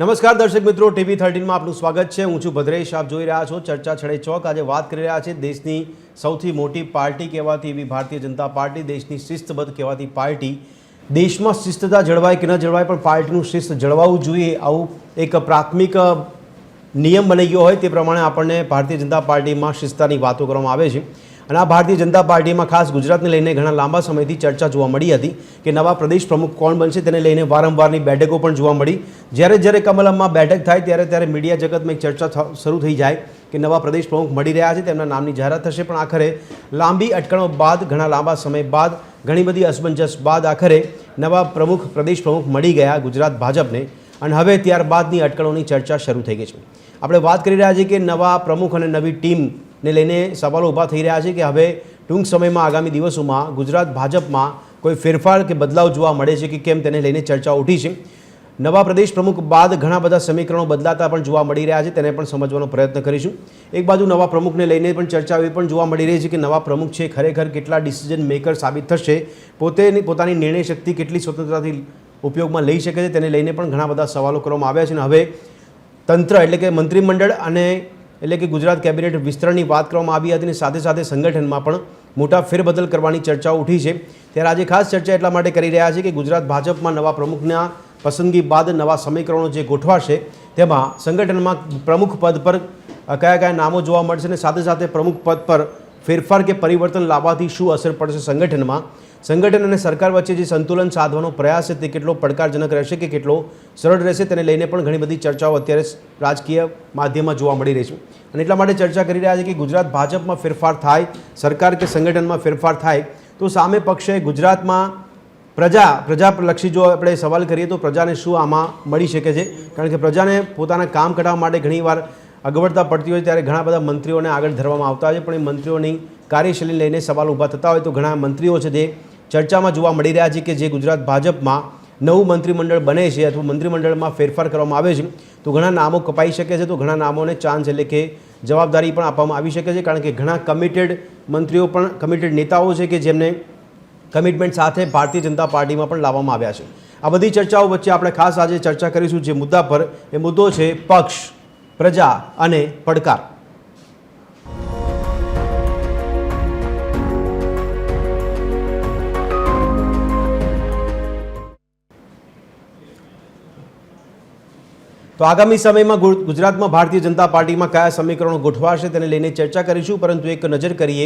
નમસ્કાર દર્શક મિત્રો, TV13 માં આપનું સ્વાગત છે। હું છું ભદ્રેશ, આપ જોઈ રહ્યા છો ચર્ચા છડે ચોક। આજે વાત કરી રહ્યા છે દેશની સૌથી મોટી પાર્ટી કહેવાતી એવી ભારતીય જનતા પાર્ટી, દેશની શિસ્તબદ્ધ કહેવાતી પાર્ટી। દેશમાં શિસ્તતા જળવાય કે ન જળવાય પણ પાર્ટીનું શિસ્ત જળવાવું જોઈએ, આવું એક પ્રાથમિક નિયમ બની ગયો હોય તે પ્રમાણે આપણને ભારતીય જનતા પાર્ટીમાં શિસ્તતાની વાતો કરવામાં આવે છે। અને આ ભારતીય જનતા પાર્ટીમાં ખાસ ગુજરાતને લઈને ઘણા લાંબા સમયથી ચર્ચા જોવા મળી હતી કે નવા પ્રદેશ પ્રમુખ કોણ બનશે, તેને લઈને વારંવારની બેઠકો પણ જોવા મળી। જ્યારે કમલમમાં બેઠક થાય ત્યારે મીડિયા જગતમાં એક ચર્ચા શરૂ થઈ જાય કે નવા પ્રદેશ પ્રમુખ મળી રહ્યા છે, તેમના નામની જાહેરાત થશે। પણ આખરે લાંબી અટકણો બાદ, ઘણા લાંબા સમય બાદ, ઘણી બધી અસમંજસ બાદ આખરે નવા પ્રદેશ પ્રમુખ મળી ગયા ગુજરાત ભાજપને। અને હવે ત્યારબાદની અટકળોની ચર્ચા શરૂ થઈ ગઈ છે। આપણે વાત કરી રહ્યા છીએ કે નવા પ્રમુખ અને નવી ટીમને લઈને સવાલો ઊભા થઈ રહ્યા છે કે હવે ટૂંક સમયમાં આગામી દિવસોમાં ગુજરાત ભાજપમાં કોઈ ફેરફાર કે બદલાવ જોવા મળે છે કે કેમ, તેને લઈને ચર્ચા ઉઠી છે। નવા પ્રદેશ પ્રમુખ બાદ ઘણા બધા સમીકરણો બદલાતા પણ જોવા મળી રહ્યા છે, તેને પણ સમજવાનો પ્રયત્ન કરીશું। એક બાજુ નવા પ્રમુખને લઈને પણ ચર્ચા એવી પણ જોવા મળી રહી છે કે નવા પ્રમુખ છે ખરેખર કેટલા ડિસિઝન મેકર સાબિત થશે, પોતાની નિર્ણય શક્તિ કેટલી સ્વતંત્રતાથી ઉપયોગમાં લઈ શકે છે, તેને લઈને પણ ઘણા બધા સવાલો કરવામાં આવ્યા છે। અને હવે તંત્ર એટલે કે મંત્રીમંડળ અને એટલે કે ગુજરાત કેબિનેટ વિસ્તરણની વાત કરવામાં આવી હતી અને સાથે સાથે સંગઠનમાં પણ મોટા ફેરબદલ કરવાની ચર્ચાઓ ઉઠી છે। ત્યારે આજે ખાસ ચર્ચા એટલા માટે કરી રહ્યા છે કે ગુજરાત ભાજપમાં નવા પ્રમુખના પસંદગી બાદ નવા સમીકરણો જે ગોઠવાશે તેમાં સંગઠનમાં પ્રમુખ પદ પર કયા નામો જોવા મળશે અને સાથે સાથે પ્રમુખ પદ પર ફેરફાર કે પરિવર્તન લાવવાથી શું અસર પડશે સંગઠન અને સરકાર વચ્ચે જે સંતુલન સાધવાનો પ્રયાસ છે તે કેટલો પડકારજનક રહેશે કે કેટલો સરળ રહેશે, તેને લઈને પણ ઘણી બધી ચર્ચાઓ અત્યારે રાજકીય માધ્યમમાં જોવા મળી રહી છે। અને એટલા માટે ચર્ચા કરી રહ્યા છે કે ગુજરાત ભાજપમાં ફેરફાર થાય, સરકાર કે સંગઠનમાં ફેરફાર થાય તો સામે પક્ષે ગુજરાતમાં પ્રજાલક્ષી જો આપણે સવાલ કરીએ તો પ્રજાને શું આમાં મળી શકે છે, કારણ કે પ્રજાને પોતાના કામ કઢાવવા માટે ઘણીવાર અગવડતા પડતી હોય ત્યારે ઘણા બધા મંત્રીઓને આગળ ધરવામાં આવતા હોય છે, પણ એ મંત્રીઓની કાર્યશૈલી લઈને સવાલ ઊભા થતા હોય તો ઘણા મંત્રીઓ છે તે ચર્ચામાં જોવા મળી રહ્યા છે કે જે ગુજરાત ભાજપમાં નવું મંત્રીમંડળ બને છે અથવા મંત્રીમંડળમાં ફેરફાર કરવામાં આવે છે તો ઘણા નામો કપાઈ શકે છે, તો ઘણા નામોને ચાન્સ એટલે કે જવાબદારી પણ આપવામાં આવી શકે છે, કારણ કે ઘણા કમિટેડ મંત્રીઓ પણ કમિટેડ નેતાઓ છે કે જેમને કમિટમેન્ટ સાથે ભારતીય જનતા પાર્ટીમાં પણ લાવવામાં આવ્યા છે। આ બધી ચર્ચાઓ વચ્ચે આપણે ખાસ આજે ચર્ચા કરીશું જે મુદ્દા પર, એ મુદ્દો છે પક્ષ, પ્રજા અને પડકાર। તો આગામી સમયમાં ગુજરાતમાં ભારતીય જનતા પાર્ટીમાં કયા સમીકરણો ગોઠવાશે તેને લઈને ચર્ચા કરીશું, પરંતુ એક નજર કરીએ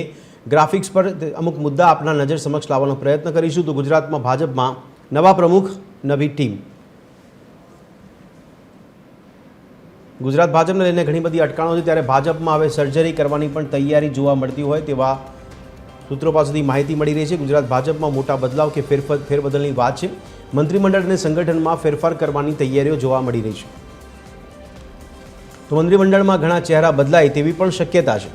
ગ્રાફિક્સ પર, અમુક મુદ્દા આપણા નજર સમક્ષ લાવવાનો પ્રયત્ન કરીશું। તો ગુજરાતમાં ભાજપમાં નવા પ્રમુખ, નવી ટીમ। ગુજરાત ભાજપને લઈને ઘણી બધી અટકણો છે, ત્યારે ભાજપમાં હવે સર્જરી કરવાની પણ તૈયારી જોવા મળતી હોય તેવા સૂત્રો પાસેથી માહિતી મળી રહી છે। ગુજરાત ભાજપમાં મોટા બદલાવ કે ફેરબદલની વાત છે, મંત્રીમંડળ અને સંગઠનમાં ફેરફાર કરવાની તૈયારીઓ જોવા મળી રહી છે। તો મંત્રીમંડળમાં ઘણા ચહેરા બદલાય તેવી પણ શક્યતા છે।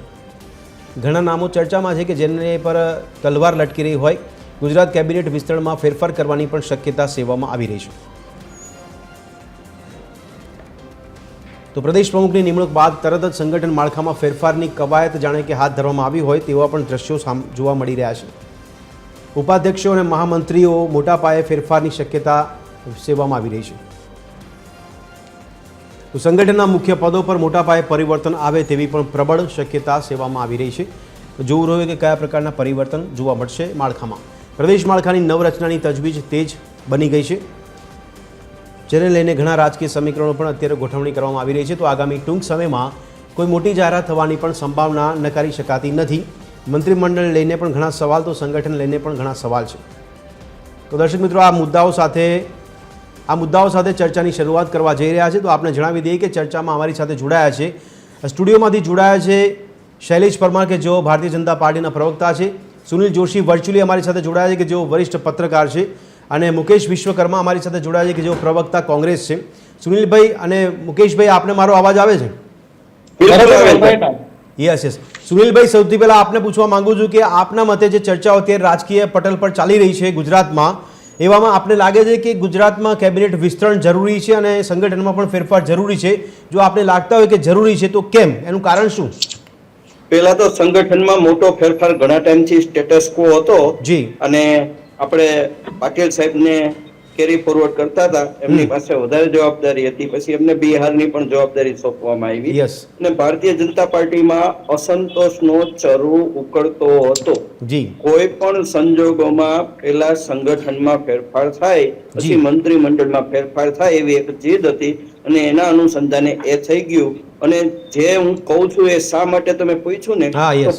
ઘણા નામો ચર્ચામાં છે કે જેને પર તલવાર લટકી રહી હોય। ગુજરાત કેબિનેટ વિસ્તરણમાં ફેરફાર કરવાની પણ શક્યતા સેવવામાં આવી રહી છે। તો પ્રદેશ પ્રમુખની નિમણૂક બાદ તરત જ સંગઠન માળખામાં ફેરફારની કવાયત જાણે કે હાથ ધરવામાં આવી હોય તેવા પણ દ્રશ્યો જોવા મળી રહ્યા છે। ઉપાધ્યક્ષો અને મહામંત્રીઓ મોટા પાયે ફેરફારની શક્યતા સેવવામાં આવી રહી છે। તો સંગઠનના મુખ્ય પદો પર મોટા પાયે પરિવર્તન આવે તેવી પણ પ્રબળ શક્યતા સેવામાં આવી રહી છે। જોવું રહ્યું કે કયા પ્રકારના પરિવર્તન જોવા મળશે માળખામાં। પ્રદેશ માળખાની નવરચનાની તજવીજ તેજ બની ગઈ છે, જેને લઈને ઘણા રાજકીય સમીકરણો પણ અત્યારે ગોઠવણી કરવામાં આવી રહી છે। તો આગામી ટૂંક સમયમાં કોઈ મોટી જાહેરાત થવાની પણ સંભાવના નકારી શકાતી નથી। મંત્રીમંડળ લઈને પણ ઘણા સવાલ, તો સંગઠન લઈને પણ ઘણા સવાલ છે। તો દર્શક મિત્રો, આ મુદ્દાઓ સાથે ચર્ચાની શરૂઆત કરવા જઈ રહ્યા છે। તો આપણે જણાવી દઈએ કે ચર્ચામાં અમારી સાથે જોડાયા છે, સ્ટુડિયોમાંથી જોડાયા છે શૈલેષ પરમાર કે જેઓ ભારતીય જનતા પાર્ટીના પ્રવક્તા છે, સુનિલ જોશી વર્ચ્યુઅલી અમારી સાથે જોડાયા છે કે જેઓ વરિષ્ઠ પત્રકાર છે, અને મુકેશ વિશ્વકર્મા અમારી સાથે જોડાયા છે કે જેઓ પ્રવક્તા કોંગ્રેસ છે। સુનિલભાઈ અને મુકેશભાઈ, આપને મારો અવાજ આવે છે? યસ। સુનિલભાઈ, સૌથી પહેલા આપને પૂછવા માંગુ છું કે આપના મતે જે ચર્ચાઓ અત્યારે રાજકીય પટલ પર ચાલી રહી છે ગુજરાતમાં, એવામાં આપને લાગે છે કે ગુજરાતમાં કેબિનેટ વિસ્તરણ જરૂરી છે અને સંગઠનમાં પણ ફેરફાર જરૂરી છે? જો આપને લાગતા હોય કે જરૂરી છે તો કેમ, એનું કારણ શું? પહેલા તો સંગઠનમાં મોટો ફેરફાર ઘણા ટાઈમથી સ્ટેટસ ક્વો હતો જી, અને આપણે પાટીલ સાહેબને કેરી ફોરવર્ડ કરતા હતા એમની પાસે વધારે જવાબદારી હતી. પછી એમને બિહારની પણ જવાબદારી સોંપવામાં આવી યસ અને ભારતીય જનતા પાર્ટીમાં અસંતોષનો ચરુ ઉકળતો હતો. જી કોઈ પણ સંજોગોમાં પેલા સંગઠનમાં ફેરફાર થાય પછી મંત્રીમંડળમાં ફેરફાર થાય એવી એક જીદ હતી અને એના અનુસંધાને એ થઈ ગયું. અને જે હું કહું છું એ શા માટે તમે પૂછ્યું ને હા, તો yes.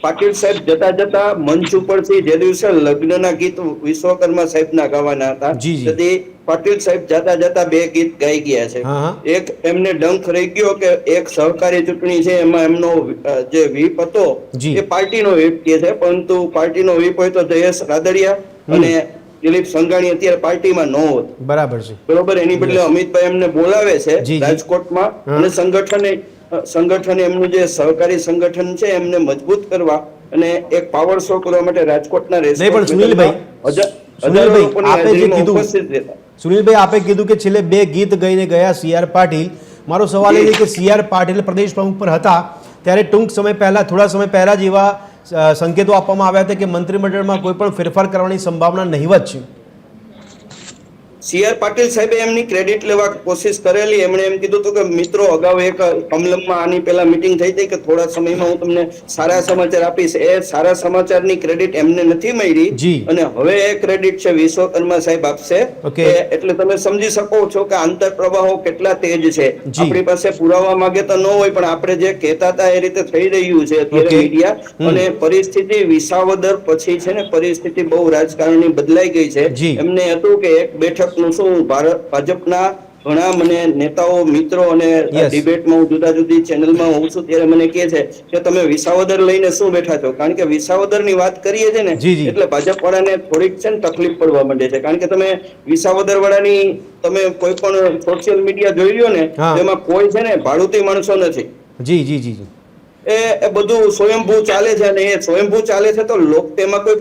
પાટીલ સાહેબ જતા જતા મંચ ઉપરથી જે દિવસે લગ્નના ગીત વિશ્વકર્મા સાહેબના ગાવાના હતા જી, જી. તેથી પાટીલ સાહેબ જતા જતા 2 ગીત ગાઈ ગયા છે. હા, હા. એક એમને ડંખ રહી ગયો કે એક સહકારી ચૂંટણી છે એમાં એમનો જે વ્હીપ હતો જી. એ પાર્ટીનો વ્હીપ કે છે, પરંતુ પાર્ટીનો વ્હીપ હોય તો જયેશ રાદડિયા અને દિલીપ સંઘાણી અત્યારે પાર્ટીમાં ન હોત. બરાબર છે. બરોબર, એની બદલે અમિતભાઈ એમને બોલાવે છે જી, જી. રાજકોટમાં અને સંગઠન એમનું જે સહકારી સંગઠન છે એમને મજબૂત કરવા અને એક પાવર શો કરવા માટે રાજકોટના નહીં પણ સુનિલભાઈ આપે કીધું કે છેલ્લે 2 ગીત ગાઈને ગયા CR પાટીલ. મારો સવાલ એ છે કે CR પાટીલ પ્રદેશ પ્રમુખ પર હતા ત્યારે ટૂંક સમય પહેલા થોડા સમય પહેલા જ એવા સંકેતો આપવામાં આવ્યા હતા કે મંત્રીમંડળમાં કોઈ પણ ફેરફાર કરવાની સંભાવના નહીવત છે. CR પાટીલ સાહેબે એમની ક્રેડિટ લેવા કોશિશ કરેલી. એમણે એમ કીધું હતું કે મિત્રો અગાઉ એક કમલમમાં આની પહેલા મીટિંગ થઈ હતી કે થોડા સમયમાં હું તમને સારા સમાચાર આપીશ. એ સારા સમાચારની ક્રેડિટ એમને નથી મળી અને હવે એ ક્રેડિટ છે વિશ્વકર્મા સાહેબ આપશે. એટલે તમે સમજી શકો છો કે આંતર પ્રવાહો કેટલા તેજ છે. આપણી પાસે પુરાવા માંગે તો ન હોય પણ આપણે જે કહેતા હતા એ રીતે થઈ રહ્યું છે અત્યારે મીડિયા. અને પરિસ્થિતિ વિસાવદર પછી છે ને પરિસ્થિતિ બહુ રાજકારણની બદલાઈ ગઈ છે. એમને હતું કે એક બેઠક શું ભાજપના ઘણા મને નેતાઓ મિત્રો અને ડિબેટમાં હું જુદા જુદી ચેનલમાં હોઉં છું ત્યારે મને કહે છે કે તમે વિસાવદર લઈને શું બેઠા છો. કારણ કે વિસાવદર ની વાત કરીએ છીએ ને એટલે ભાજપ વાળાને થોડીક છે ને તકલીફ પડવા માંડે છે. કારણ કે તમે વિસાવદર વાળાની તમે કોઈ પણ સોશિયલ મીડિયા જોઈ લ્યો ને એમાં કોઈ છે ને ભાડુતી માણસો નથી. જી જી જી એ બધું સ્વયંભૂ ચાલે છે અને એ સ્વયંભૂ ચાલે છે તો તેમાં કોઈ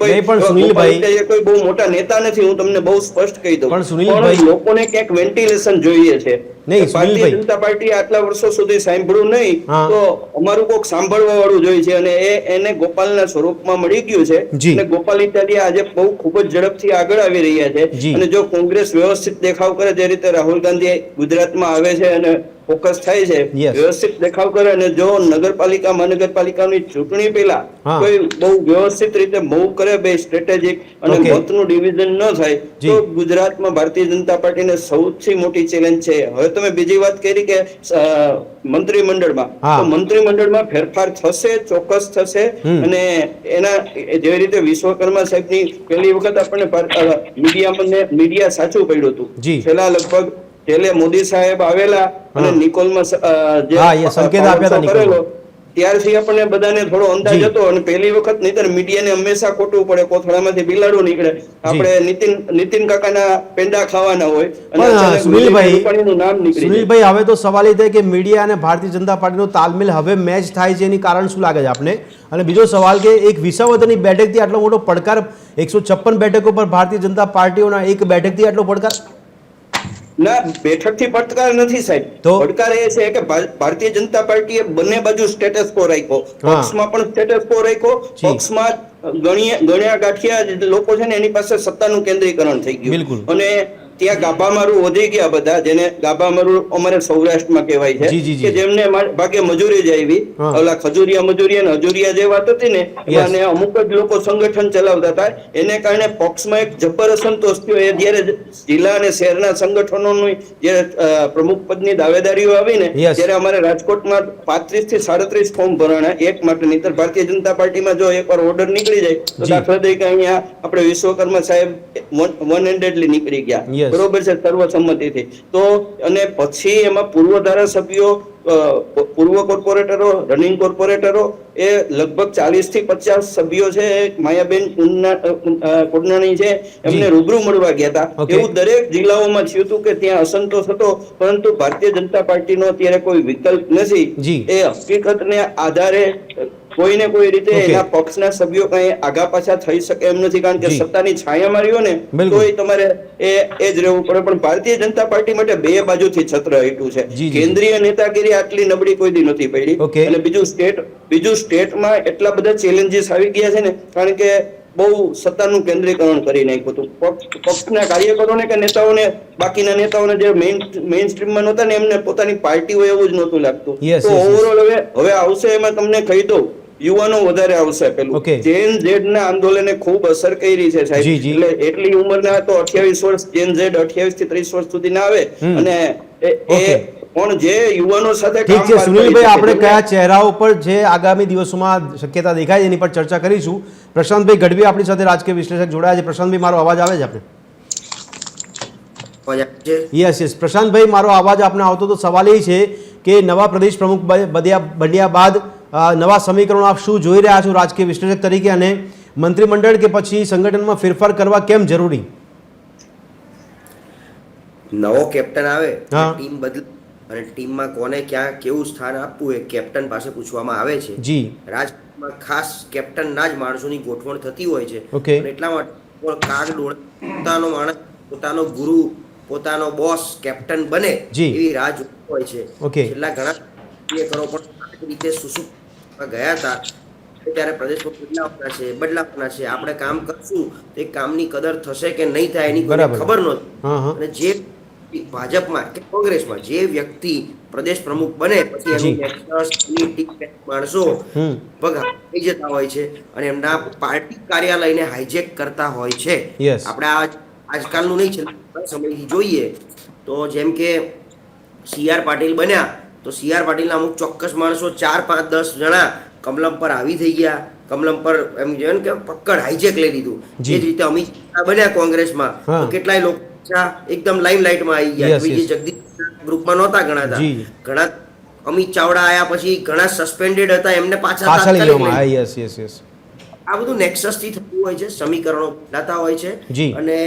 કોઈ બહુ મોટા નેતા નથી. હું તમને બહુ સ્પષ્ટ કહી દઉં પણ લોકોને ક્યાંક વેન્ટિલેશન જોઈએ છે. ભારતીય જનતા પાર્ટી આટલા વર્ષો સુધી સાંભળ્યું નહીં તો અમારું કોઈક સાંભળવા વાળું જોઈએ છે અને એને ગોપાલના સ્વરૂપમાં મળી ગયું છે. અને ગોપાલ ઇટાલિયા આજે બહુ ખૂબ જ ઝડપથી આગળ આવી રહ્યા છે. અને જો કોંગ્રેસ વ્યવસ્થિત દેખાવ કરે જે રીતે રાહુલ ગાંધી ગુજરાતમાં આવે છે અને ફોકસ થાય છે વ્યવસ્થિત દેખાવ કરે અને જો નગરપાલિકા મહાનગરપાલિકાની ચૂંટણી પહેલા કોઈ બહુ વ્યવસ્થિત રીતે મૂવ કરે બે સ્ટ્રેટેજિક અને મતનું ડિવિઝન ન થાય તો ગુજરાતમાં ભારતીય જનતા પાર્ટીને સૌથી મોટી ચેલેન્જ છે. હવે તમે બીજી વાત કરી કે મંત્રીમંડળમાં તો મંત્રીમંડળમાં ફેરફાર થશે, ચોક્કસ થશે. અને એના જેવી રીતે વિશ્વકર્મા સાહેબની પહેલી વખત આપણને મીડિયા સાચું પડ્યું હતું. છેલ્લા લગભગ છેલ્લે મોદી સાહેબ આવેલા અને નિકોલમાં જે સંકેત આપ્યા કરેલો ત્યારથી આપણને બધાને થોડો અંદાજ હતો. અને પહેલી વખત નહીતર મીડિયાને હંમેશા ખોટવું પડે, કોથળામાંથી બિલાડું નીકળે. આપણે નીતિન કાકાના પેંડા ખાવાના હોય અને સુનિલભાઈ હવે તો સવાલ એ થાય કે મીડિયા અને ભારતીય જનતા પાર્ટીનો તાલમેલ હવે મેચ થાય છે એની કારણ શું લાગે છે આપને? અને બીજો સવાલ કે એક વિસાવદરની બેઠકથી આટલો મોટો પડકાર, 156 બેઠકો પર ભારતીય જનતા પાર્ટીઓના એક બેઠકથી આટલો પડકાર? ના, બેઠકથી પડકાર નથી સાહેબ. પડકાર એ છે કે ભારતીય જનતા પાર્ટીએ બંને બાજુ સ્ટેટસ કો રાખ્યો. પક્ષમાં પણ સ્ટેટસ કો રાખ્યો. પક્ષમાં ગણ્યા ગાંઠિયા લોકો છે ને એની પાસે સત્તાનું કેન્દ્રીકરણ થઈ ગયું અને ત્યાં ગાભામારું વધી ગયા બધા. જેને ગાભામારું અમારે સૌરાષ્ટ્રમાં કહેવાય છે કે જેમને ભાગે મજૂરી જ આવી. ઓલા ખજૂરિયા મજૂરિયા ને હજુરિયા જે વાત હતી ને અને અમુક જ લોકો સંગઠન ચલાવતા હતા એને કારણે પક્ષમાં એક જબર અસંતોષ થયો. એ જયારે જિલ્લા અને શહેરના સંગઠનોની જે પ્રમુખ પદની દાવેદારીઓ આવી ને ત્યારે અમારે રાજકોટમાં 35 થી 37 ફોર્મ ભરાણા એક માટે. નહીતર ભારતીય જનતા પાર્ટીમાં જો એકવાર ઓર્ડર નીકળી જાય તો દાખલા તરીકે અહીંયા આપણે વિશ્વકર્મા સાહેબ વન હેન્ડેડલી નીકળી ગયા. બરોબર છે, સર્વસંમતિથી. તો અને પછી એમાં પૂર્વ ધારાસભ્યો, પૂર્વ કોર્પોરેટરો, રનિંગ કોર્પોરેટરો એ લગભગ 40 થી 50 સભ્યો છે. માયાબેન કુંડાણી છે એમને રૂબરૂ મળવા ગયા હતા. એવું દરેક જિલ્લાઓમાં થયું હતું કે ત્યાં અસંતોષ હતો પરંતુ ભારતીય જનતા પાર્ટીનો અત્યારે કોઈ વિકલ્પ નથી. એ હકીકતને આધારે કોઈને કોઈ રીતે એના પક્ષના સભ્યો કઈ આગા પાછા થઈ શકે એમ નથી. કારણ કે સત્તાની છાયા માર્યો ને તો તમારે એ જ રહેવું પડે. પણ ભારતીય જનતા પાર્ટી માટે બે બાજુથી છત્ર હેઠું છે. કેન્દ્રીય નેતાગીરી આટલી નબળી કોઈ દી નથી પડી. અને બીજું સ્ટેટમાં એટલા બધા ચેલેન્જીસ આવી ગયા છે ને. કારણ કે બહુ સત્તાનું કેન્દ્રીકરણ કરી નાખ્યું હતું. પક્ષના કાર્યકરોને કે નેતાઓને, બાકીના નેતાઓને જે મેઇન સ્ટ્રીમમાં નહોતા ને એમને પોતાની પાર્ટી હોય એવું જ નહોતું લાગતું. તો ઓવરઓલ હવે આવશે એમાં તમને કહી દઉં, યુવાનો વધારે આવશે. પેલું જેન ઝેડ ના આંદોલને ખૂબ અસર કરી છે સાહેબ. એટલે એટલી ઉંમરના તો 28 વર્ષ, જેન ઝેડ 28 થી 30 વર્ષ સુધીના આવે અને પણ જે યુવાનો સાથે ઠીક છે સુનિલભાઈ, આપણે કયા ચહેરાઓ પર જે આગામી દિવસોમાં શક્યતા દેખાય એની પર ચર્ચા કરીશું. પ્રશાંતભાઈ ગઢવી આપણી સાથે રાજકીય વિશ્લેષક જોડાયા છે. પ્રશાંતભાઈ, મારો અવાજ આવે છે આપને? યસ. પ્રશાંતભાઈ, મારો અવાજ આપને આવતો? તો સવાલ એ છે કે નવા પ્રદેશ પ્રમુખ બન્યા બાદ નવા સમીકરણો આપ શું જોઈ રહ્યા છો રાજકીય વિશ્લેષક તરીકે, અને મંત્રીમંડળ કે પછી સંગઠનમાં ફેરફાર કરવા કેમ જરૂરી? નવો કેપ્ટન આવે, ટીમ બદલે અને ટીમમાં કોને ક્યાં કેવું સ્થાન આપવું એ કેપ્ટન પાસે પૂછવામાં આવે છે. રાજમાં ખાસ કેપ્ટનના જ માણસોની ગોઠવણ થતી હોય છે. એટલા માટે કાગ ડોળ પોતાનો માણસ, પોતાનો ગુરુ, પોતાનો બોસ કેપ્ટન બને એવી રાહ જોતી હોય છે. છેલ્લા ઘણા કાર્યકરો પણ રીતે સુસુપ્તમાં ગયા હતા. ત્યારે પ્રદેશ બદલાવાના છે, આપણે કામ કરશું તો એ કામની કદર થશે કે નહીં થાય એની ખબર નહોતી. અને જે ભાજપમાં કે કોંગ્રેસમાં જે વ્યક્તિ પ્રદેશ પ્રમુખ બને પછી એનું માણસો થઈ જતા હોય છે અને એમના પાર્ટી કાર્યાલયને હાઈજેક કરતા હોય છે. આપણે આજકાલનું નહીં, છેલ્લા સમયથી જોઈએ તો જેમ કે CR પાટીલ બન્યા તો CR પાટીલના અમુક ચોક્કસ માણસો 4, 5, 10 જણા કમલમ પર આવી થઈ ગયા. કમલમ પર એમ જેમ કે પકડ હાઈજેક લઈ લીધું. એ જ રીતે અમિત શાહ બન્યા કોંગ્રેસમાં તો કેટલાય લોકો એકદમ લાઇમલાઇટમાં આવી ગયા. બીજી જગદીશ ગ્રુપમાં નહોતા ગણાતા. ઘણા અમિત ચાવડા આયા પછી ઘણા સસ્પેન્ડેડ હતા, એમને પાછા આ બધું નેક્સસ થી થતું હોય છે. સમીકરણો બદલાતા હોય છે. અને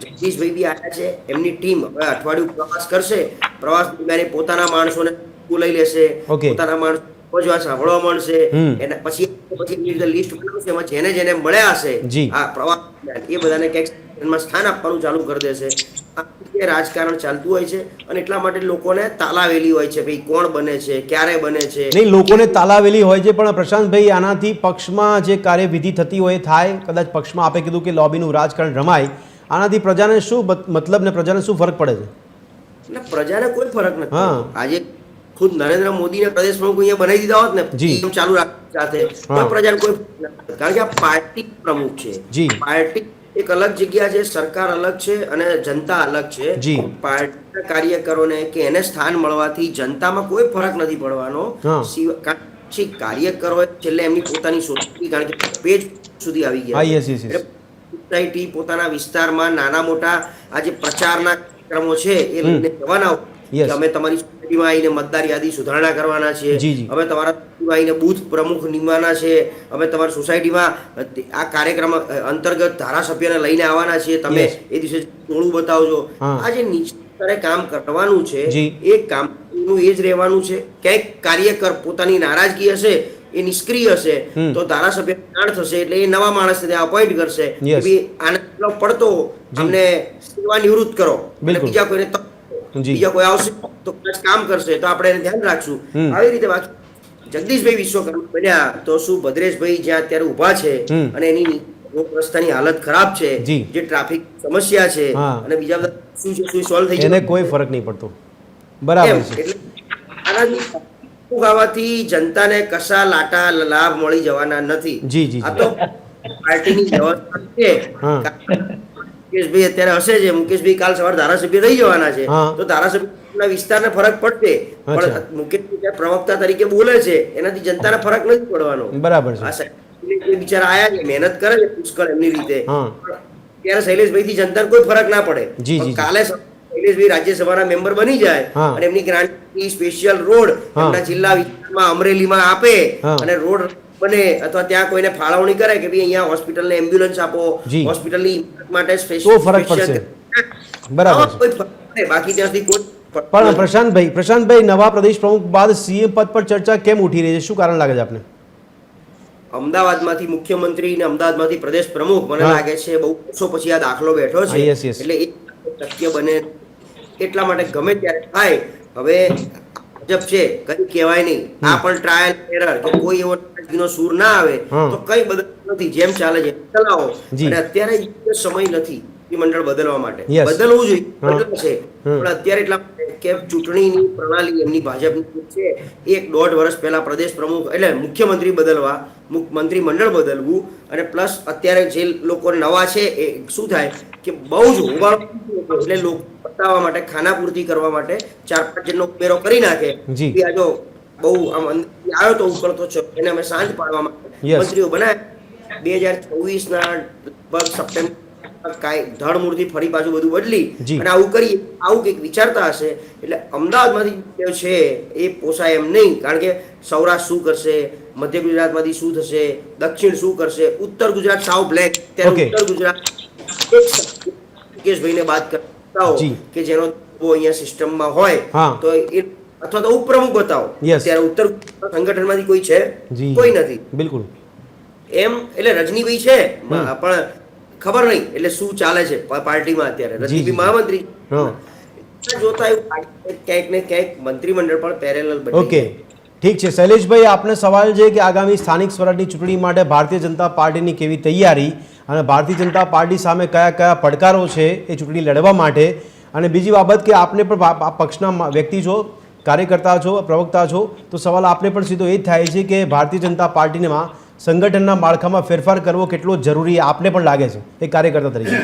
જગદીશભાઈ બી આવ્યા છે, એમની ટીમ હવે અઠવાડિયું પ્રવાસ કરશે. પ્રવાસ દરમિયાન પોતાના માણસોને લઈ લેશે, પોતાના માણસો સાંભળવા મળશે. એના પછી લિસ્ટ બનાવશે, એમાં જેને જેને મળ્યા હશે આ પ્રવાસ એ બધાને ક્યાંક સ્થાન આપવાનું ચાલુ કરી દેશે. રાજકારણ ચાલતું હોય છે અને એટલા માટે લોકોને તાલાવેલી હોય છે ભાઈ કોણ બને છે, ક્યારે બને છે. નહીં, લોકોને તાલાવેલી હોય છે, પણ પ્રશાંતભાઈ આનાથી પક્ષમાં જે કાર્યવિધિ થતી હોય થાય. કદાચ પક્ષમાં આપે કીધું કે લોબીનું રાજકારણ રમાય, આનાથી પ્રજાને શું મતલબ ને પ્રજાને શું ફરક પડે છે? એટલે પ્રજાને કોઈ ફરક નથી. આજે ખુદ નરેન્દ્ર મોદીને પ્રદેશ પ્રમુખ અહીંયા બનાવી દીધા હોત ને ચાલુ રાખવા સાથે તો પ્રજાને કોઈ ફરક નથી. કારણ કે આ પાર્ટી પ્રમુખ છે. પાર્ટી એક અલગ જગ્યા છે, સરકાર અલગ છે અને જનતા અલગ છે. પાર્ટીના કાર્યકરોને કે એને સ્થાન મળવાથી જનતામાં કોઈ ફરક નથી પડવાનો. કાર્યકરો છેલ્લે એમની પોતાની સોસાયટી, કારણ કે પેજ સુધી આવી ગયા, સોસાયટી પોતાના વિસ્તારમાં નાના મોટા આ જે પ્રચારના કાર્યક્રમો છે એ લઈને જવાના કે અમે તમારી સોસાયટીમાં આવીને મતદાર યાદી સુધારણા કરવાના છે, અમે તમારા આવીને બૂથ પ્રમુખ નિમવાના છે, અમે તમારી સોસાયટીમાં આ કાર્યક્રમ અંતર્ગત ધારાસભ્યને લઈને આવવાના છીએ, તમે એ દિવસે ટોળું બતાવજો. આ જે નીચે સ્તરે કામ કરવાનું છે એ કામનું એ જ રહેવાનું છે. ક્યાંક કાર્યકર પોતાની નારાજગી હશે, એ નિષ્ક્રિય હશે તો ધારાસભ્ય જાણ થશે એટલે એ નવા માણસને અપોઇન્ટ કરશે. આને પડતો અમને સેવા નિવૃત્ત કરો, બીજા કોઈને બીજા કોઈ આવશે તો કામ કરશે તો આપણે એને ધ્યાન રાખશું. આવી રીતે બાકી જગદીશભાઈ વિશ્વકર્મા બન્યા તો શું ભદ્રેશભાઈ જ્યાં અત્યારે ઉભા છે અને એની રસ્તાની હાલત ખરાબ છે, જે ટ્રાફિક સમસ્યા છે અને બીજા બધા શું છે શું સોલ્વ થઈ જાય એને કોઈ ફરક નહીં પડતો. બરાબર છે. એટલે આનાથી આવવાથી જનતાને કશા લાટા લાભ મળી જવાના નથી. આ તો પાર્ટીની વ્યવસ્થા છે. મુકેશભાઈ અત્યારે હશે છે, મુકેશભાઈ કાલ સવારે ધારાસભ્ય થઈ જવાના છે તો ધારાસભ્ય વિસ્તારને ફરક પડશે, પણ મુકેશભાઈ પ્રવક્તા તરીકે બોલે છે એનાથી જનતાને ફરક નથી પડવાનો. બરાબર છે. બિચારા આયા છે, મહેનત કરે છે પુષ્કળ એમની રીતે, ત્યારે શૈલેષભાઈ થી જનતાને કોઈ ફરક ના પડે. કાલે શૈલેષભાઈ રાજ્યસભાના મેમ્બર બની જાય અને એમની ગ્રાન્ટ સ્પેશિયલ રોડ એમના જિલ્લા વિસ્તારમાં અમરેલીમાં આપે અને રોડ બને અથવા ત્યાં કોઈને ફાળવણી કરે કે ભાઈ અહીંયા હોસ્પિટલને એમ્બ્યુલન્સ આપો, હોસ્પિટલની માટે સ્પેશિયલ ફરક પડશે. બરાબર છે. બાકી ત્યાંથી કોઈ પણ પ્રશાંતભાઈ નવા પ્રદેશ પ્રમુખ બાદ સીએમ પદ પર ચર્ચા કેમ ઉઠી રહી છે? શું કારણ લાગે છે આપને? અમદાવાદમાંથી મુખ્યમંત્રી ને અમદાવાદમાંથી પ્રદેશ પ્રમુખ મને લાગે છે બહુ વર્ષો પછી આ દાખલો બેઠો છે એટલે એ શક્ય બને એટલા માટે ગમે ત્યારે થાય. હવે ભાજપ છે કઈ કહેવાય નહીં, આ પણ ટ્રાયલ એરર કે કોઈ એવો નારાજગીનો સૂર ના આવે તો કઈ બદલવું નથી, જેમ ચાલે છે ચલાવો. અને અત્યારે સમય નથી મંડળ બદલવા માટે, બદલવું જોઈએ, બદલાશે. પણ અત્યારે એટલા કે ચૂંટણીની પ્રણાલી એમની ભાજપની છે, 1-1.5 વર્ષ પહેલા પ્રદેશ પ્રમુખ એટલે મુખ્યમંત્રી બદલવા, મંત્રી મંડળ બદલવું, અને પ્લસ અત્યારે જે લોકો નવા છે એ શું થાય કે બહુ જ હોબાળો એટલે લોકો બતાવવા માટે, ખાનાપૂર્તિ કરવા માટે 4-5 જણનો ઉમેરો કરી નાખે. આ જો બહુ આવ્યો તો ઉકળતો છો એને અમે શાંત પાડવા માટે મંત્રીઓ બનાવ્યા. 2024 લગભગ સપ્ટેમ્બર ધડમૂળથી ફરી પાછું બધું બદલી અને આવું કરીએ, આવું કંઈક વિચારતા હશે. એટલે અમદાવાદમાંથી છે એ પોસાય એમ નહીં, કારણ કે સૌરાષ્ટ્ર શું કરશે, મધ્ય ગુજરાતમાંથી શું થશે, દક્ષિણ શું કરશે, ઉત્તર ગુજરાત સાવ બ્લેક. ત્યારે ઉત્તર ગુજરાત મુકેશભાઈને બાદ કરતા હો કે જેનો અહીંયા સિસ્ટમમાં હોય તો એ, અથવા તો ઉપપ્રમુખ બતાવો. ત્યારે ઉત્તર સંગઠનમાંથી કોઈ છે? કોઈ નથી. બિલકુલ એમ. એટલે રજનીભાઈ છે પણ ખબર નહીં એટલે શું ચાલે છે પાર્ટીમાં અત્યારે. રજનીભાઈ મહામંત્રી જોતા એવું ક્યાંક ને ક્યાંક મંત્રીમંડળ પણ પેરેલલ બની. ઓકે, ઠીક છે. શૈલેષભાઈ, આપને સવાલ છે કે આગામી સ્થાનિક સ્વરાજની ચૂંટણી માટે ભારતીય જનતા પાર્ટીની કેવી તૈયારી અને ભારતીય જનતા પાર્ટી સામે કયા કયા પડકારો છે એ ચૂંટણી લડવા માટે? અને બીજી બાબત કે આપને પણ પક્ષના વ્યક્તિ છો, કાર્યકર્તા છો, પ્રવક્તા છો, તો સવાલ આપને પણ સીધો એ જ થાય છે કે ભારતીય જનતા પાર્ટીમાં સંગઠનના માળખામાં ફેરફાર કરવો કેટલો જરૂરી આપને પણ લાગે છે એક કાર્યકર્તા તરીકે?